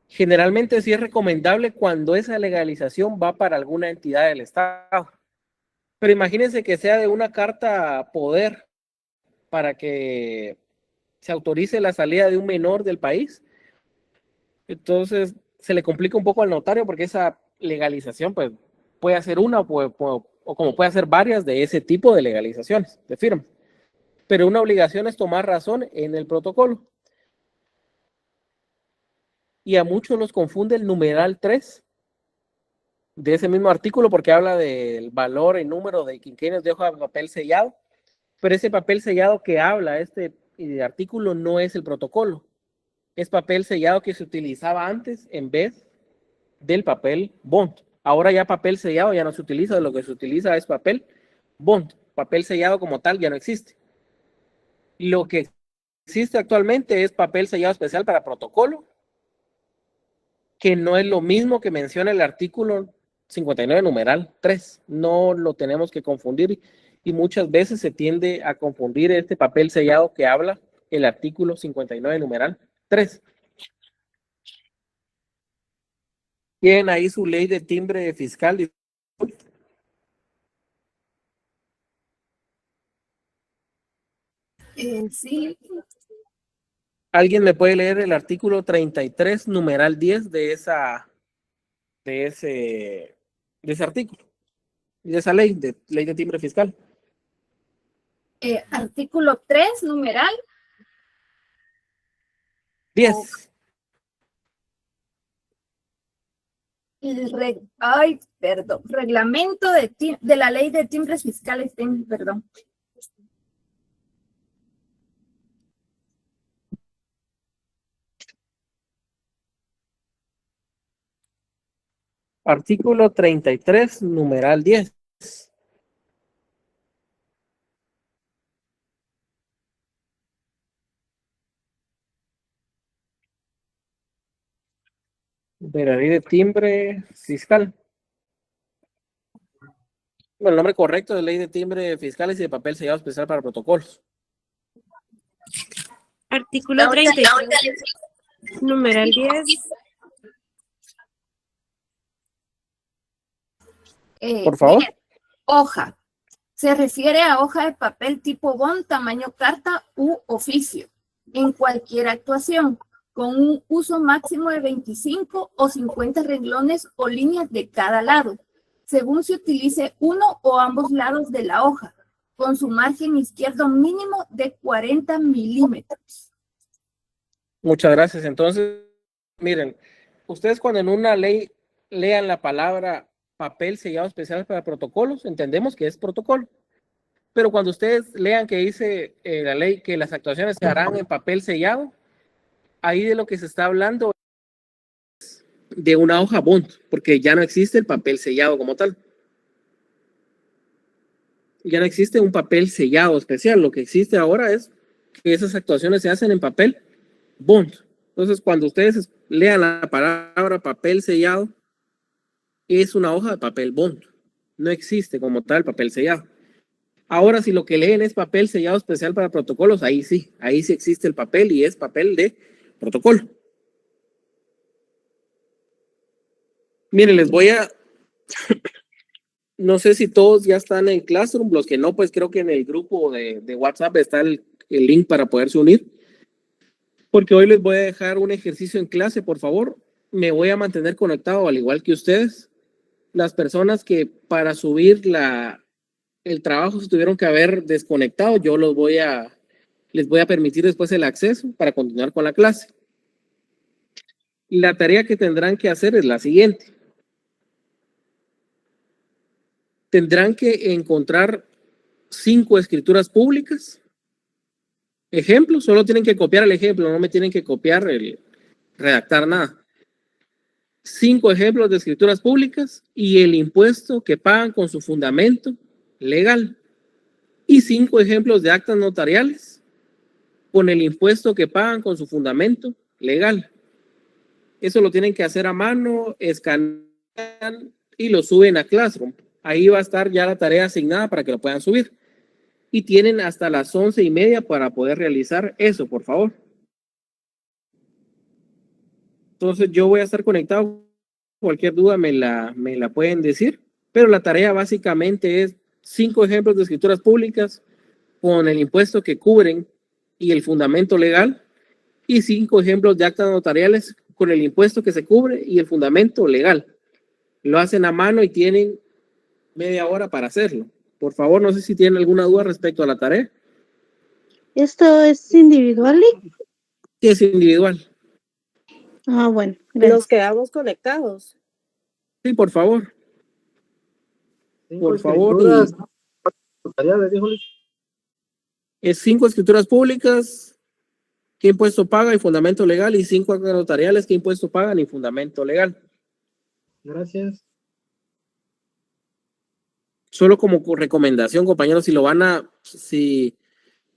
Generalmente sí es recomendable cuando esa legalización va para alguna entidad del Estado. Pero imagínense que sea de una carta poder para que se autorice la salida de un menor del país. Entonces se le complica un poco al notario porque esa legalización pues, puede hacer una o como puede hacer varias de ese tipo de legalizaciones de firmas. Pero una obligación es tomar razón en el protocolo. Y a muchos los confunde el numeral 3 de ese mismo artículo porque habla del valor y número de quinquenios de hoja de papel sellado, pero ese papel sellado que habla este artículo no es el protocolo, es papel sellado que se utilizaba antes en vez del papel bond. Ahora ya papel sellado ya no se utiliza, lo que se utiliza es papel bond, papel sellado como tal ya no existe. Lo que existe actualmente es papel sellado especial para protocolo, que no es lo mismo que menciona el artículo 59 numeral 3. No lo tenemos que confundir y muchas veces se tiende a confundir este papel sellado que habla el artículo 59 numeral 3. Tienen ahí su ley de timbre fiscal. Sí. ¿Alguien me puede leer el artículo 33 numeral 10 de ese artículo? De esa ley de timbre fiscal. Artículo 3, numeral 10. Reglamento de la ley de timbres fiscales, perdón. Artículo 33, numeral 10. De la ley de timbre fiscal. Bueno, el nombre correcto es ley de timbre fiscales y de papel sellado especial para protocolos. Artículo 33, numeral 10. Por favor. Hoja. Se refiere a hoja de papel tipo bond, tamaño carta u oficio, en cualquier actuación, con un uso máximo de 25 o 50 renglones o líneas de cada lado, según se utilice uno o ambos lados de la hoja, con su margen izquierdo mínimo de 40 milímetros. Muchas gracias. Entonces, miren, ustedes cuando en una ley lean la palabra papel sellado especial para protocolos, entendemos que es protocolo. Pero cuando ustedes lean que dice la ley que las actuaciones se harán en papel sellado, ahí de lo que se está hablando es de una hoja bond, porque ya no existe el papel sellado como tal. Ya no existe un papel sellado especial. Lo que existe ahora es que esas actuaciones se hacen en papel bond. Entonces, cuando ustedes lean la palabra papel sellado, es una hoja de papel bond. No existe como tal papel sellado. Ahora, si lo que leen es papel sellado especial para protocolos, ahí sí existe el papel y es papel de protocolo. Miren, les voy a... No sé si todos ya están en Classroom, los que no, pues creo que en el grupo de WhatsApp está el link para poderse unir. Porque hoy les voy a dejar un ejercicio en clase, por favor. Me voy a mantener conectado al igual que ustedes. Las personas que para subir el trabajo se tuvieron que haber desconectado, yo les voy a permitir después el acceso para continuar con la clase. La tarea que tendrán que hacer es la siguiente. Tendrán que encontrar 5 escrituras públicas. Ejemplo, solo tienen que copiar el ejemplo, no me tienen que copiar redactar nada. 5 ejemplos de escrituras públicas y el impuesto que pagan con su fundamento legal. Y 5 ejemplos de actas notariales con el impuesto que pagan con su fundamento legal. Eso lo tienen que hacer a mano, escanean y lo suben a Classroom. ahí va a estar ya la tarea asignada para que lo puedan subir. Y tienen hasta las 11:30 para poder realizar eso, por favor. Entonces yo voy a estar conectado. Cualquier duda me la pueden decir. Pero la tarea básicamente es 5 ejemplos de escrituras públicas con el impuesto que cubren y el fundamento legal. Y 5 ejemplos de actas notariales con el impuesto que se cubre y el fundamento legal. Lo hacen a mano y tienen media hora para hacerlo. Por favor, no sé si tienen alguna duda respecto a la tarea. ¿Esto es individual, Lick? Sí, es individual. Ah, bueno. Nos quedamos conectados. Sí, por favor. Por favor. Es 5 escrituras públicas, qué impuesto paga y fundamento legal, y 5 actas notariales, qué impuesto pagan y fundamento legal. Gracias. Solo como recomendación, compañeros, si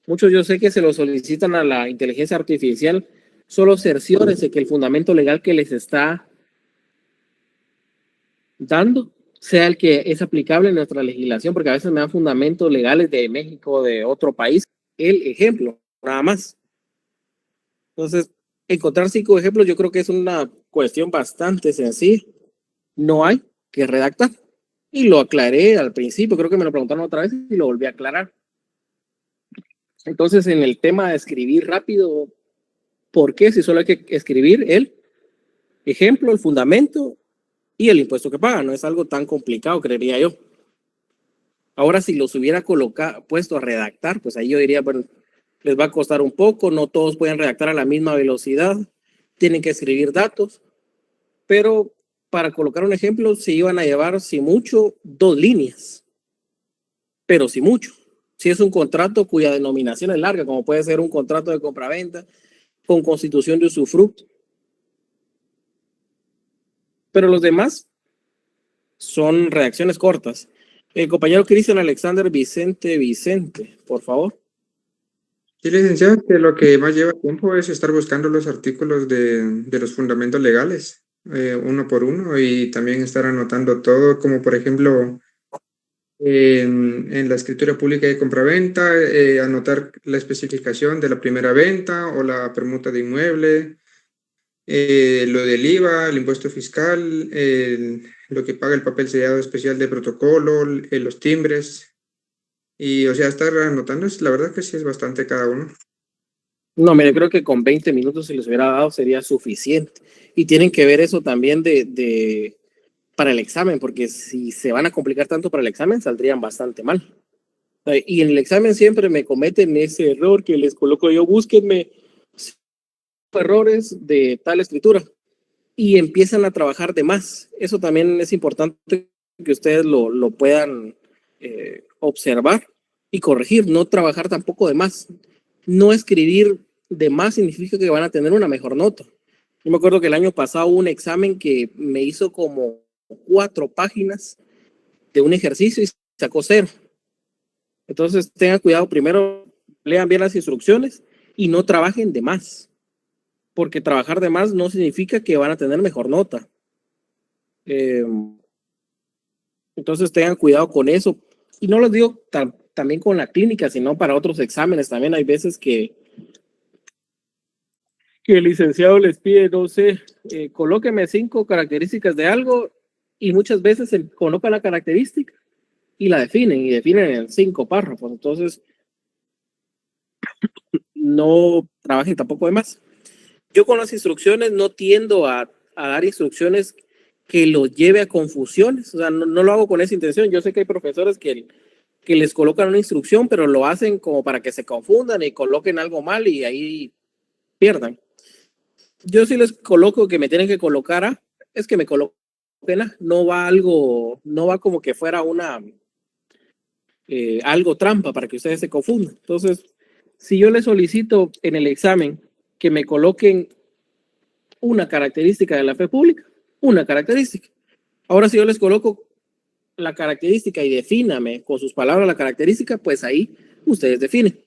muchos yo sé que se lo solicitan a la inteligencia artificial, solo cerciórense que el fundamento legal que les está dando sea el que es aplicable en nuestra legislación, porque a veces me dan fundamentos legales de México, de otro país, el ejemplo, nada más. Entonces, encontrar 5 ejemplos yo creo que es una cuestión bastante sencilla. No hay que redactar. Y lo aclaré al principio, creo que me lo preguntaron otra vez y lo volví a aclarar. Entonces, en el tema de escribir rápido, ¿por qué? Si solo hay que escribir el ejemplo, el fundamento y el impuesto que paga. No es algo tan complicado, creería yo. Ahora, si los hubiera puesto a redactar, pues ahí yo diría, bueno, les va a costar un poco, no todos pueden redactar a la misma velocidad, tienen que escribir datos, pero para colocar un ejemplo, se iban a llevar, si mucho, 2 líneas, pero si mucho. Si es un contrato cuya denominación es larga, como puede ser un contrato de compraventa con constitución de usufructo. Pero los demás son redacciones cortas. El compañero Cristian Alexander Vicente, por favor. Sí, licenciado, que lo que más lleva tiempo es estar buscando los artículos de los fundamentos legales, uno por uno, y también estar anotando todo, como por ejemplo en la escritura pública de compraventa, anotar la especificación de la primera venta o la permuta de inmueble, lo del IVA, el impuesto fiscal, lo que paga el papel sellado especial de protocolo, los timbres. Y, o sea, estar anotando, la verdad que sí es bastante cada uno. No, mire, creo que con 20 minutos si les hubiera dado sería suficiente. Y tienen que ver eso también para el examen, porque si se van a complicar tanto para el examen, saldrían bastante mal. Y en el examen siempre me cometen ese error que les coloco yo, búsquenme errores de tal escritura y empiezan a trabajar de más. Eso también es importante que ustedes lo puedan observar y corregir, no trabajar tampoco de más. No escribir de más significa que van a tener una mejor nota. Yo me acuerdo que el año pasado hubo un examen que me hizo como 4 páginas de un ejercicio y sacó 0. Entonces tengan cuidado, primero lean bien las instrucciones y no trabajen de más, porque trabajar de más no significa que van a tener mejor nota. Entonces tengan cuidado con eso. Y no lo digo también con la clínica, sino para otros exámenes. También hay veces que el licenciado les pide, no sé, colóqueme 5 características de algo, y muchas veces se coloca la característica y la definen en 5 párrafos. Entonces, no trabajen tampoco de más. Yo con las instrucciones no tiendo a dar instrucciones que los lleve a confusiones. O sea, no lo hago con esa intención. Yo sé que hay profesores que les colocan una instrucción, pero lo hacen como para que se confundan y coloquen algo mal y ahí pierdan. Yo sí les coloco que me tienen que colocar es que me coloquen no va como que fuera algo trampa para que ustedes se confundan. Entonces, si yo les solicito en el examen que me coloquen una característica de la fe pública, una característica. Ahora, si yo les coloco la característica y defíname con sus palabras la característica, pues ahí ustedes definen.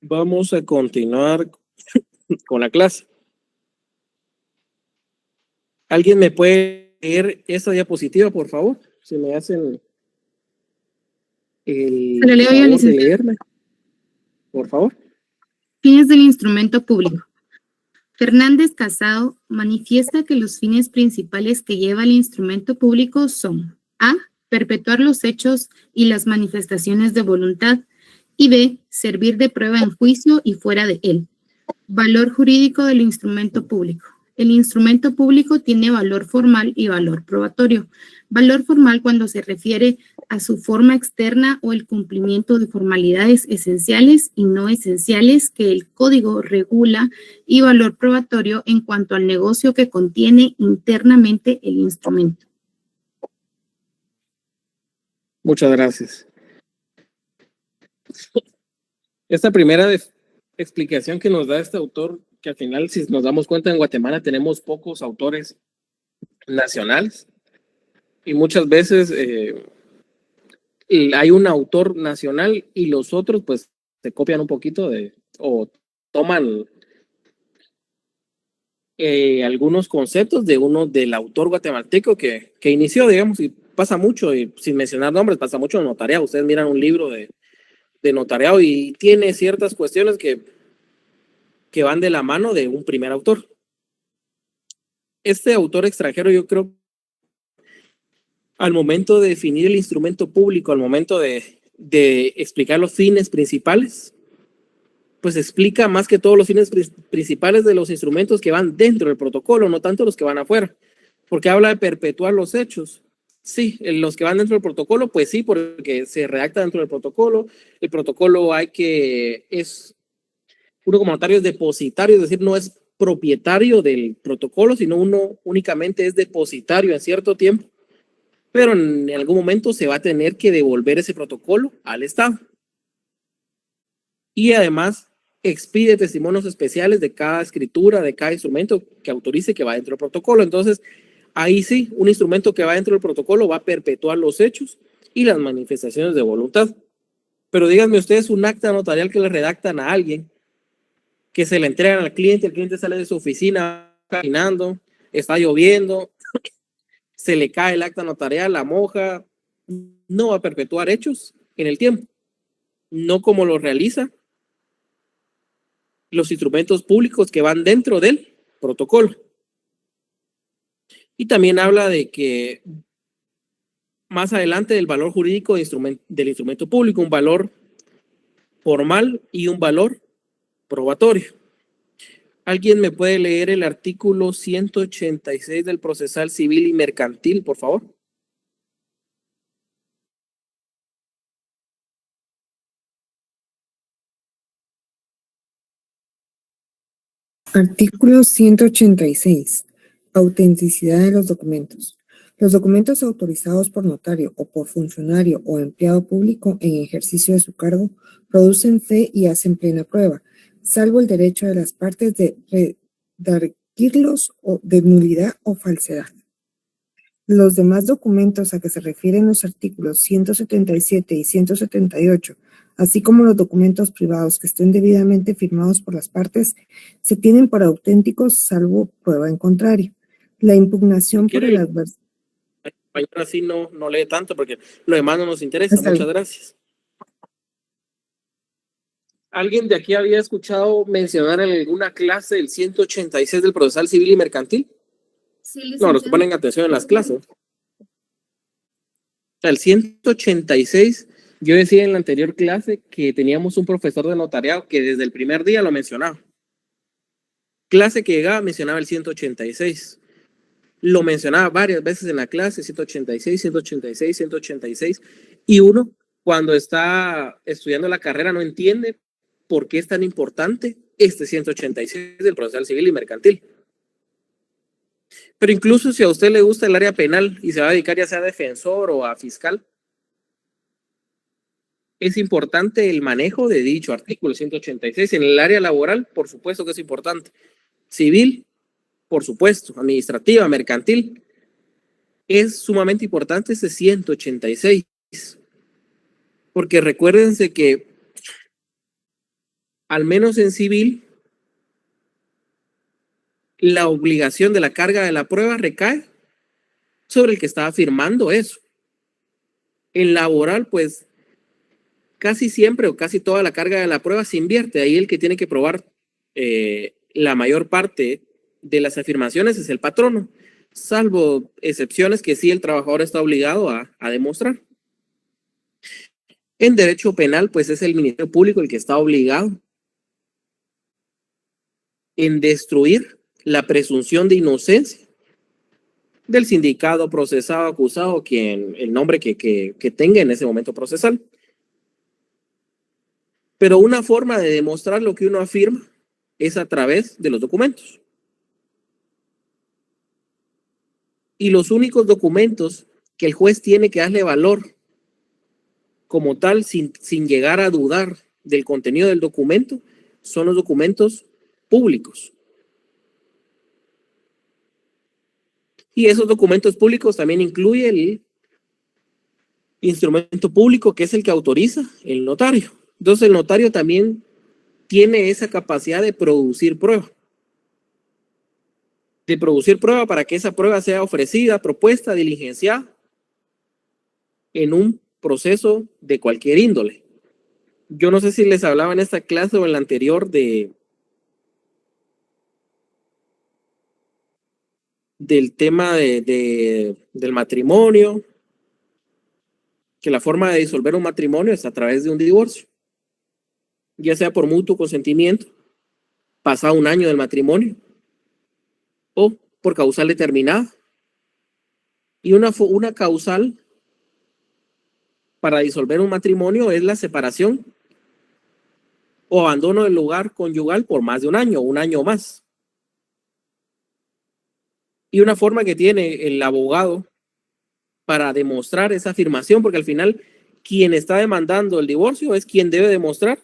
Vamos a continuar con la clase. ¿Alguien me puede leer esta diapositiva, por favor? Si me hacen el Se lo leo yo, favor de licenciado. leerme, por favor. Fines del instrumento público. Fernández Casado manifiesta que los fines principales que lleva el instrumento público son: A. Perpetuar los hechos y las manifestaciones de voluntad, y B. Servir de prueba en juicio y fuera de él. Valor jurídico del instrumento público. El instrumento público tiene valor formal y valor probatorio. Valor formal cuando se refiere a su forma externa o el cumplimiento de formalidades esenciales y no esenciales que el código regula, y valor probatorio en cuanto al negocio que contiene internamente el instrumento. Muchas gracias. Esta primera explicación que nos da este autor, que al final, si nos damos cuenta, en Guatemala tenemos pocos autores nacionales y muchas veces hay un autor nacional y los otros pues se copian un poquito o toman algunos conceptos del autor guatemalteco que inició, digamos, y pasa mucho, y sin mencionar nombres, pasa mucho en notariado. Ustedes miran un libro de notariado y tiene ciertas cuestiones que van de la mano de un primer autor. Este autor extranjero, yo creo, al momento de definir el instrumento público, al momento de explicar los fines principales, pues explica más que todos los fines principales de los instrumentos que van dentro del protocolo, no tanto los que van afuera, porque habla de perpetuar los hechos. Sí, los que van dentro del protocolo, pues sí, porque se redacta dentro del protocolo. El protocolo uno como notario es depositario, es decir, no es propietario del protocolo, sino uno únicamente es depositario en cierto tiempo, pero en algún momento se va a tener que devolver ese protocolo al Estado. Y además expide testimonios especiales de cada escritura, de cada instrumento que autorice que va dentro del protocolo. Entonces, ahí sí, un instrumento que va dentro del protocolo va a perpetuar los hechos y las manifestaciones de voluntad. Pero díganme ustedes un acta notarial que le redactan a alguien, que se le entregan al cliente, el cliente sale de su oficina caminando, está lloviendo, se le cae el acta notarial, la moja, no va a perpetuar hechos en el tiempo, no como lo realiza los instrumentos públicos que van dentro del protocolo. Y también habla de que más adelante del valor jurídico del instrumento público, un valor formal y un valor probatorio. ¿Alguien me puede leer el artículo 186 del Procesal Civil y Mercantil, por favor? Artículo 186. Autenticidad de los documentos. Los documentos autorizados por notario o por funcionario o empleado público en ejercicio de su cargo producen fe y hacen plena prueba, salvo el derecho de las partes de redarguirlos o de nulidad o falsedad. Los demás documentos a que se refieren los artículos 177 y 178, así como los documentos privados que estén debidamente firmados por las partes, se tienen por auténticos salvo prueba en contrario. La impugnación por el adversario. Así no lee tanto porque lo demás no nos interesa. Muchas gracias. ¿Alguien de aquí había escuchado mencionar en alguna clase el 186 del Procesal Civil y Mercantil? Sí, no, los que ponen atención en las clases. O sea, el 186, yo decía en la anterior clase que teníamos un profesor de notariado que desde el primer día lo mencionaba. Clase que llegaba mencionaba el 186. Lo mencionaba varias veces en la clase, 186, 186, 186. Y uno, cuando está estudiando la carrera, no entiende por qué es tan importante este 186 del Procesal Civil y Mercantil. Pero incluso si a usted le gusta el área penal y se va a dedicar ya sea a defensor o a fiscal, es importante el manejo de dicho artículo 186. En el área laboral, por supuesto que es importante. Civil, por supuesto. Administrativa, mercantil. Es sumamente importante ese 186. Porque recuérdense que al menos en civil la obligación de la carga de la prueba recae sobre el que está firmando eso. En laboral, pues, casi siempre o casi toda la carga de la prueba se invierte. Ahí el que tiene que probar la mayor parte de las afirmaciones es el patrono, salvo excepciones que sí el trabajador está obligado a demostrar. En derecho penal, pues es el Ministerio Público el que está obligado en destruir la presunción de inocencia del sindicado, procesado, acusado, quien el nombre que tenga en ese momento procesal. Pero una forma de demostrar lo que uno afirma es a través de los documentos. Y los únicos documentos que el juez tiene que darle valor como tal, sin llegar a dudar del contenido del documento, son los documentos públicos. Y esos documentos públicos también incluye el instrumento público, que es el que autoriza el notario. Entonces el notario también tiene esa capacidad de producir prueba. De producir prueba para que esa prueba sea ofrecida, propuesta, diligenciada en un proceso de cualquier índole. Yo no sé si les hablaba en esta clase o en la anterior del tema del matrimonio, que la forma de disolver un matrimonio es a través de un divorcio, ya sea por mutuo consentimiento, pasado un año del matrimonio, o por causal determinada. Y una causal para disolver un matrimonio es la separación o abandono del lugar conyugal por más de un año o más. Y una forma que tiene el abogado para demostrar esa afirmación, porque al final quien está demandando el divorcio es quien debe demostrar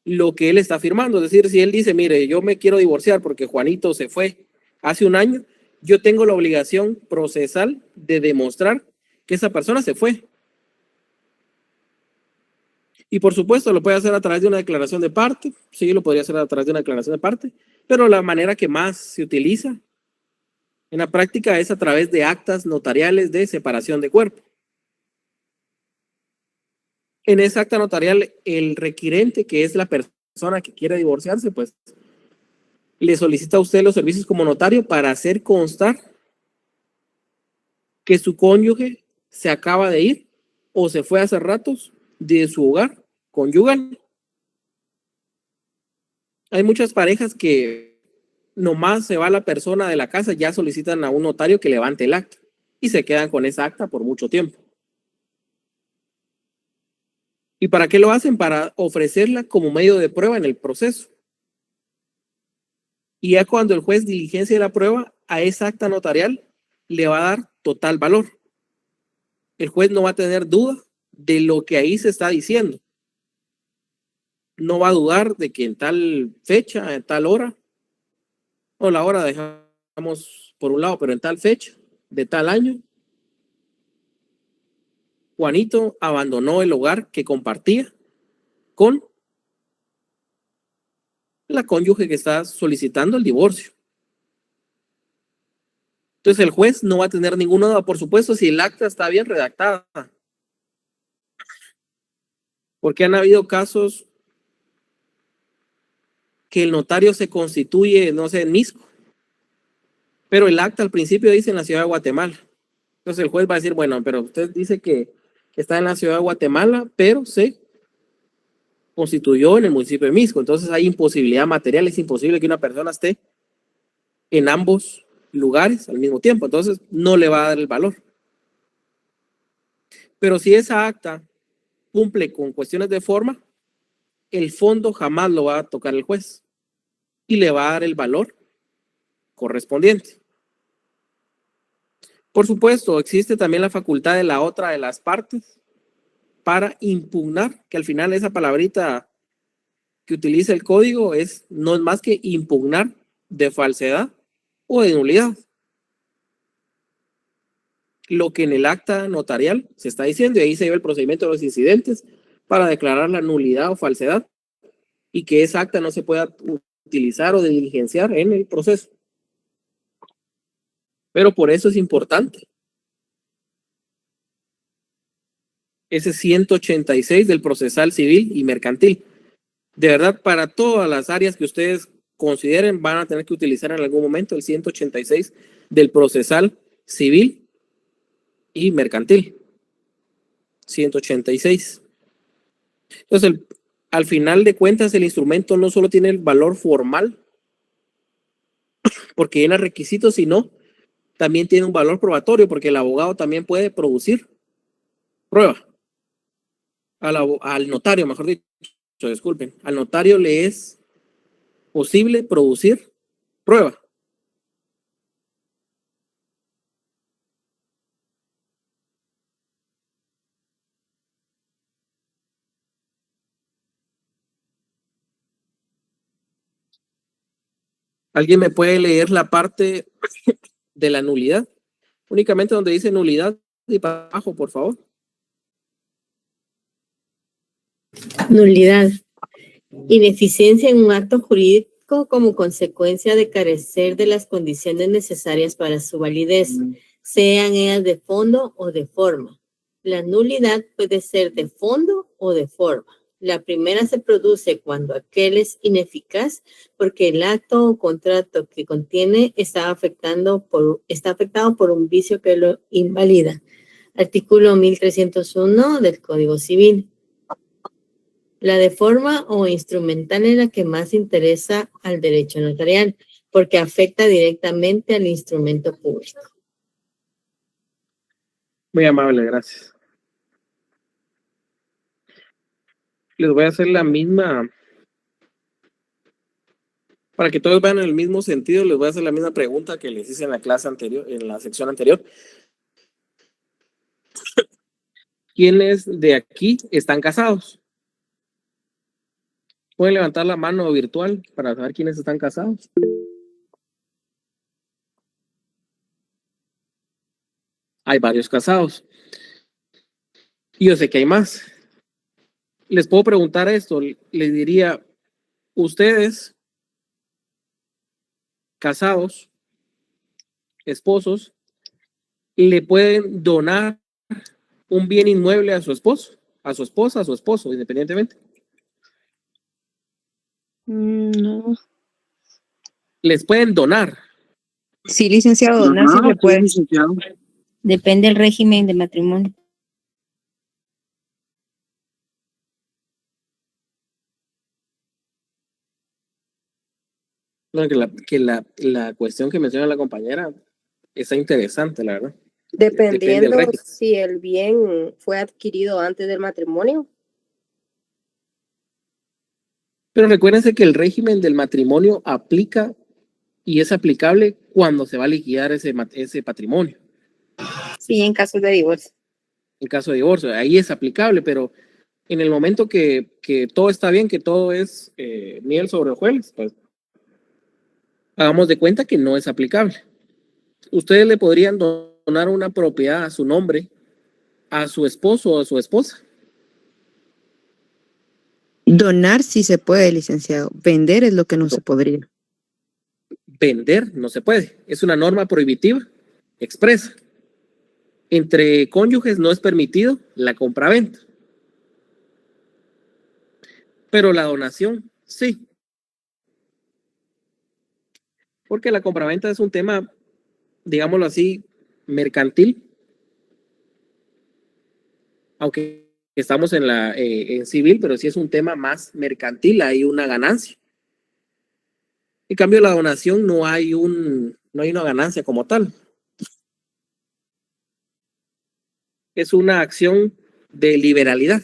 lo que él está afirmando. Es decir, si él dice, mire, yo me quiero divorciar porque Juanito se fue hace un año, yo tengo la obligación procesal de demostrar que esa persona se fue. Y por supuesto lo puede hacer a través de una declaración de parte, sí, lo podría hacer a través de una declaración de parte, pero la manera que más se utiliza en la práctica es a través de actas notariales de separación de cuerpo. En esa acta notarial, el requirente, que es la persona que quiere divorciarse, pues le solicita a usted los servicios como notario para hacer constar que su cónyuge se acaba de ir o se fue hace ratos de su hogar conyugal. Hay muchas parejas que nomás se va la persona de la casa, ya solicitan a un notario que levante el acta y se quedan con esa acta por mucho tiempo. ¿Y para qué lo hacen? Para ofrecerla como medio de prueba en el proceso. Y ya cuando el juez diligencia la prueba, a esa acta notarial le va a dar total valor. El juez no va a tener duda de lo que ahí se está diciendo. No va a dudar de que en tal fecha, en tal hora, o la hora dejamos por un lado, pero en tal fecha, de tal año, Juanito abandonó el hogar que compartía con la cónyuge que está solicitando el divorcio. Entonces el juez no va a tener ninguna duda, por supuesto, si el acta está bien redactada. Porque han habido casos que el notario se constituye, no sé, en Misco, pero el acta al principio dice en la ciudad de Guatemala. Entonces el juez va a decir, bueno, pero usted dice que está en la ciudad de Guatemala, pero se constituyó en el municipio de Misco. Entonces hay imposibilidad material, es imposible que una persona esté en ambos lugares al mismo tiempo. Entonces no le va a dar el valor. Pero si esa acta cumple con cuestiones de forma, el fondo jamás lo va a tocar el juez y le va a dar el valor correspondiente. Por supuesto, existe también la facultad de la otra de las partes para impugnar, que al final esa palabrita que utiliza el código no es más que impugnar de falsedad o de nulidad. Lo que en el acta notarial se está diciendo, y ahí se lleva el procedimiento de los incidentes para declarar la nulidad o falsedad y que esa acta no se pueda utilizar o diligenciar en el proceso. Pero por eso es importante ese 186 del procesal civil y mercantil. De verdad, para todas las áreas que ustedes consideren, van a tener que utilizar en algún momento el 186 del procesal civil y mercantil. 186. Entonces, al final de cuentas, el instrumento no solo tiene el valor formal, porque llena requisitos, sino también tiene un valor probatorio, porque el abogado también puede producir prueba. Al notario, mejor dicho, disculpen, al notario le es posible producir prueba. ¿Alguien me puede leer la parte de la nulidad? Únicamente donde dice nulidad y para abajo, por favor. Nulidad. Ineficiencia en un acto jurídico como consecuencia de carecer de las condiciones necesarias para su validez, sean ellas de fondo o de forma. La nulidad puede ser de fondo o de forma. La primera se produce cuando aquel es ineficaz porque el acto o contrato que contiene está afectado por un vicio que lo invalida. Artículo 1301 del Código Civil. La de forma o instrumental es la que más interesa al derecho notarial porque afecta directamente al instrumento público. Muy amable, gracias. Les voy a hacer la misma, para que todos vean en el mismo sentido, les voy a hacer la misma pregunta que les hice en la clase anterior, en la sección anterior. ¿Quiénes de aquí están casados? Pueden levantar la mano virtual para saber quiénes están casados. Hay varios casados. Y yo sé que hay más. Les puedo preguntar esto, les diría, ustedes, casados, esposos, le pueden donar un bien inmueble a su esposo, a su esposa, a su esposo, independientemente. No. Les pueden donar. Sí, licenciado, donar sí le puede. Depende del régimen de matrimonio. No, la cuestión que menciona la compañera está interesante, la verdad. Depende del Dependiendo régimen. si el bien fue adquirido antes del matrimonio. Pero recuérdense que el régimen del matrimonio aplica y es aplicable cuando se va a liquidar ese patrimonio. Sí, en casos de divorcio. En caso de divorcio, ahí es aplicable, pero en el momento que todo está bien, que todo es miel sobre hojuelas, pues hagamos de cuenta que no es aplicable. Ustedes le podrían donar una propiedad a su nombre a su esposo o a su esposa. Donar sí se puede, licenciado. Vender es lo que no se podría. Vender no se puede. Es una norma prohibitiva expresa. Entre cónyuges no es permitido la compraventa. Pero la donación sí. Porque la compraventa es un tema, digámoslo así, mercantil. Aunque estamos en civil, pero sí es un tema más mercantil, hay una ganancia. En cambio, la donación no hay una ganancia como tal. Es una acción de liberalidad.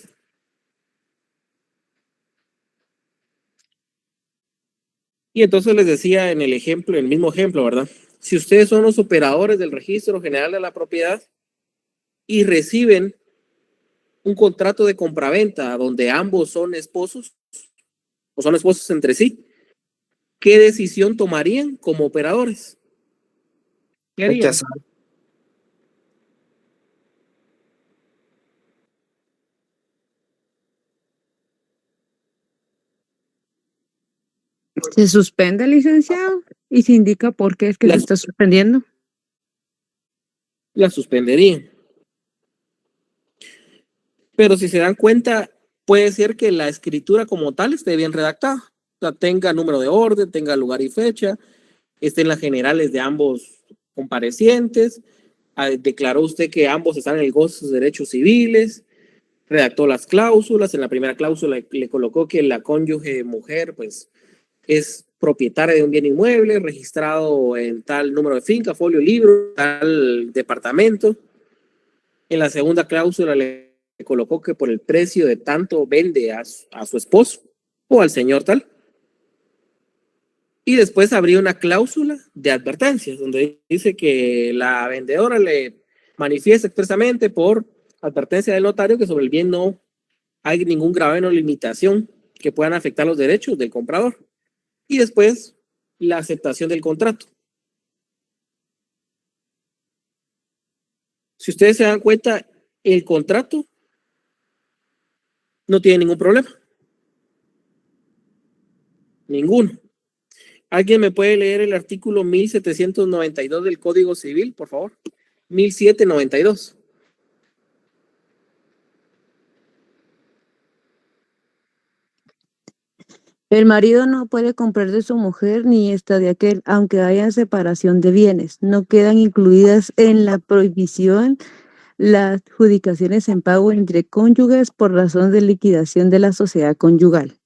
Y entonces les decía en el mismo ejemplo, ¿verdad? Si ustedes son los operadores del Registro General de la Propiedad y reciben un contrato de compraventa donde ambos son esposos o son esposos entre sí, ¿qué decisión tomarían como operadores? ¿Qué harían? Rechazar. ¿Se suspende, licenciado? ¿Y se indica por qué es que se está suspendiendo? la suspenderían. Pero si se dan cuenta, puede ser que la escritura como tal esté bien redactada. O sea, tenga número de orden, tenga lugar y fecha, estén las generales de ambos comparecientes, declaró usted que ambos están en el goce de sus derechos civiles, redactó las cláusulas. En la primera cláusula le colocó que la cónyuge mujer pues es propietaria de un bien inmueble registrado en tal número de finca, folio, libro, tal departamento. En la segunda cláusula le colocó que por el precio de tanto vende a su esposo o al señor tal. Y después habría una cláusula de advertencias donde dice que la vendedora le manifiesta expresamente por advertencia del notario que sobre el bien no hay ningún gravamen o limitación que puedan afectar los derechos del comprador. Y después la aceptación del contrato. Si ustedes se dan cuenta, el contrato no tiene ningún problema. Ninguno. ¿Alguien me puede leer el artículo 1792 del Código Civil, por favor? 1792. El marido no puede comprar de su mujer ni esta de aquel, aunque haya separación de bienes. No quedan incluidas en la prohibición las adjudicaciones en pago entre cónyuges por razón de liquidación de la sociedad conyugal.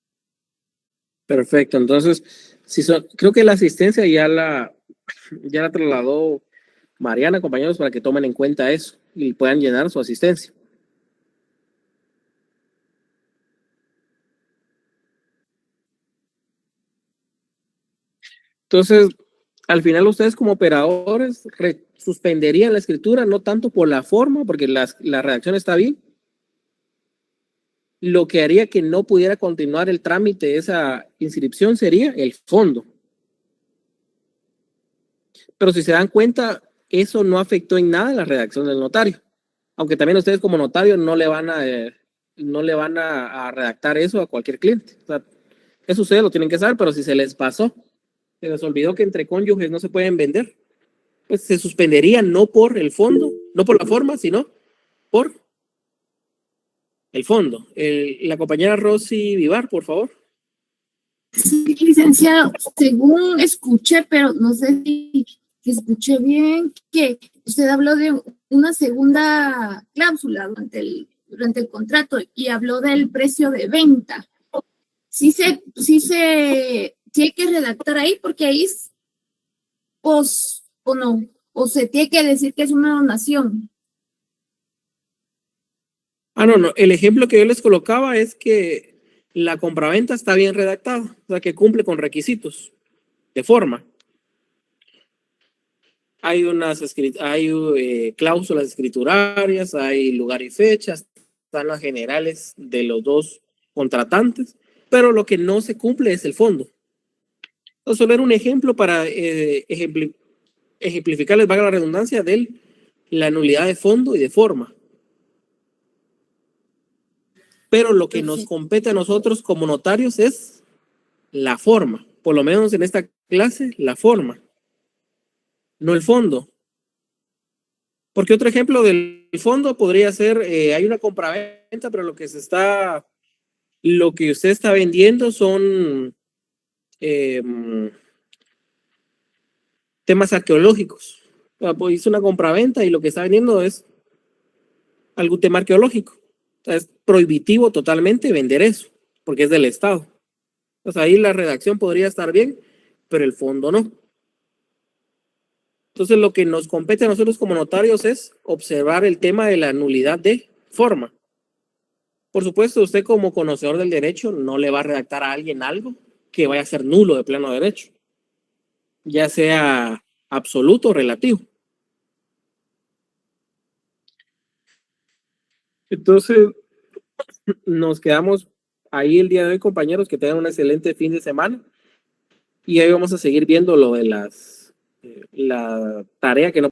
Perfecto. Entonces, creo que la asistencia ya la trasladó Mariana, compañeros, para que tomen en cuenta eso y puedan llenar su asistencia. Entonces, al final ustedes como operadores suspenderían la escritura, no tanto por la forma, porque la redacción está bien. Lo que haría que no pudiera continuar el trámite de esa inscripción sería el fondo. Pero si se dan cuenta, eso no afectó en nada la redacción del notario. Aunque también ustedes como notario no le van a redactar eso a cualquier cliente. O sea, eso ustedes lo tienen que saber, pero si se les pasó, se les olvidó que entre cónyuges no se pueden vender, pues se suspendería no por el fondo, no por la forma, sino por el fondo. La compañera Rosy Vivar, por favor. Sí, licenciado, según escuché, pero no sé si escuché bien, que usted habló de una segunda cláusula durante el contrato y habló del precio de venta. Sí hay que redactar ahí, porque ahí es, o no, o se tiene que decir que es una donación. No, el ejemplo que yo les colocaba es que la compraventa está bien redactada, o sea, que cumple con requisitos de forma. Hay cláusulas escriturarias, hay lugar y fechas, están las generales de los dos contratantes, pero lo que no se cumple es el fondo. Entonces, solo era un ejemplo para ejemplificarles, valga la redundancia, de la nulidad de fondo y de forma. Pero lo que nos compete a nosotros como notarios es la forma, por lo menos en esta clase, la forma, no el fondo. Porque otro ejemplo del fondo podría ser, hay una compraventa, pero lo que usted está vendiendo son temas arqueológicos. O sea, pues hizo una compraventa y lo que está vendiendo es algún tema arqueológico. O sea, es prohibitivo totalmente vender eso, porque es del Estado. Entonces ahí la redacción podría estar bien, pero el fondo no. Entonces lo que nos compete a nosotros como notarios es observar el tema de la nulidad de forma. Por supuesto, usted como conocedor del derecho no le va a redactar a alguien algo que vaya a ser nulo de pleno derecho, ya sea absoluto o relativo. Entonces, nos quedamos ahí el día de hoy, compañeros, que tengan un excelente fin de semana. Y ahí vamos a seguir viendo lo de la tarea que no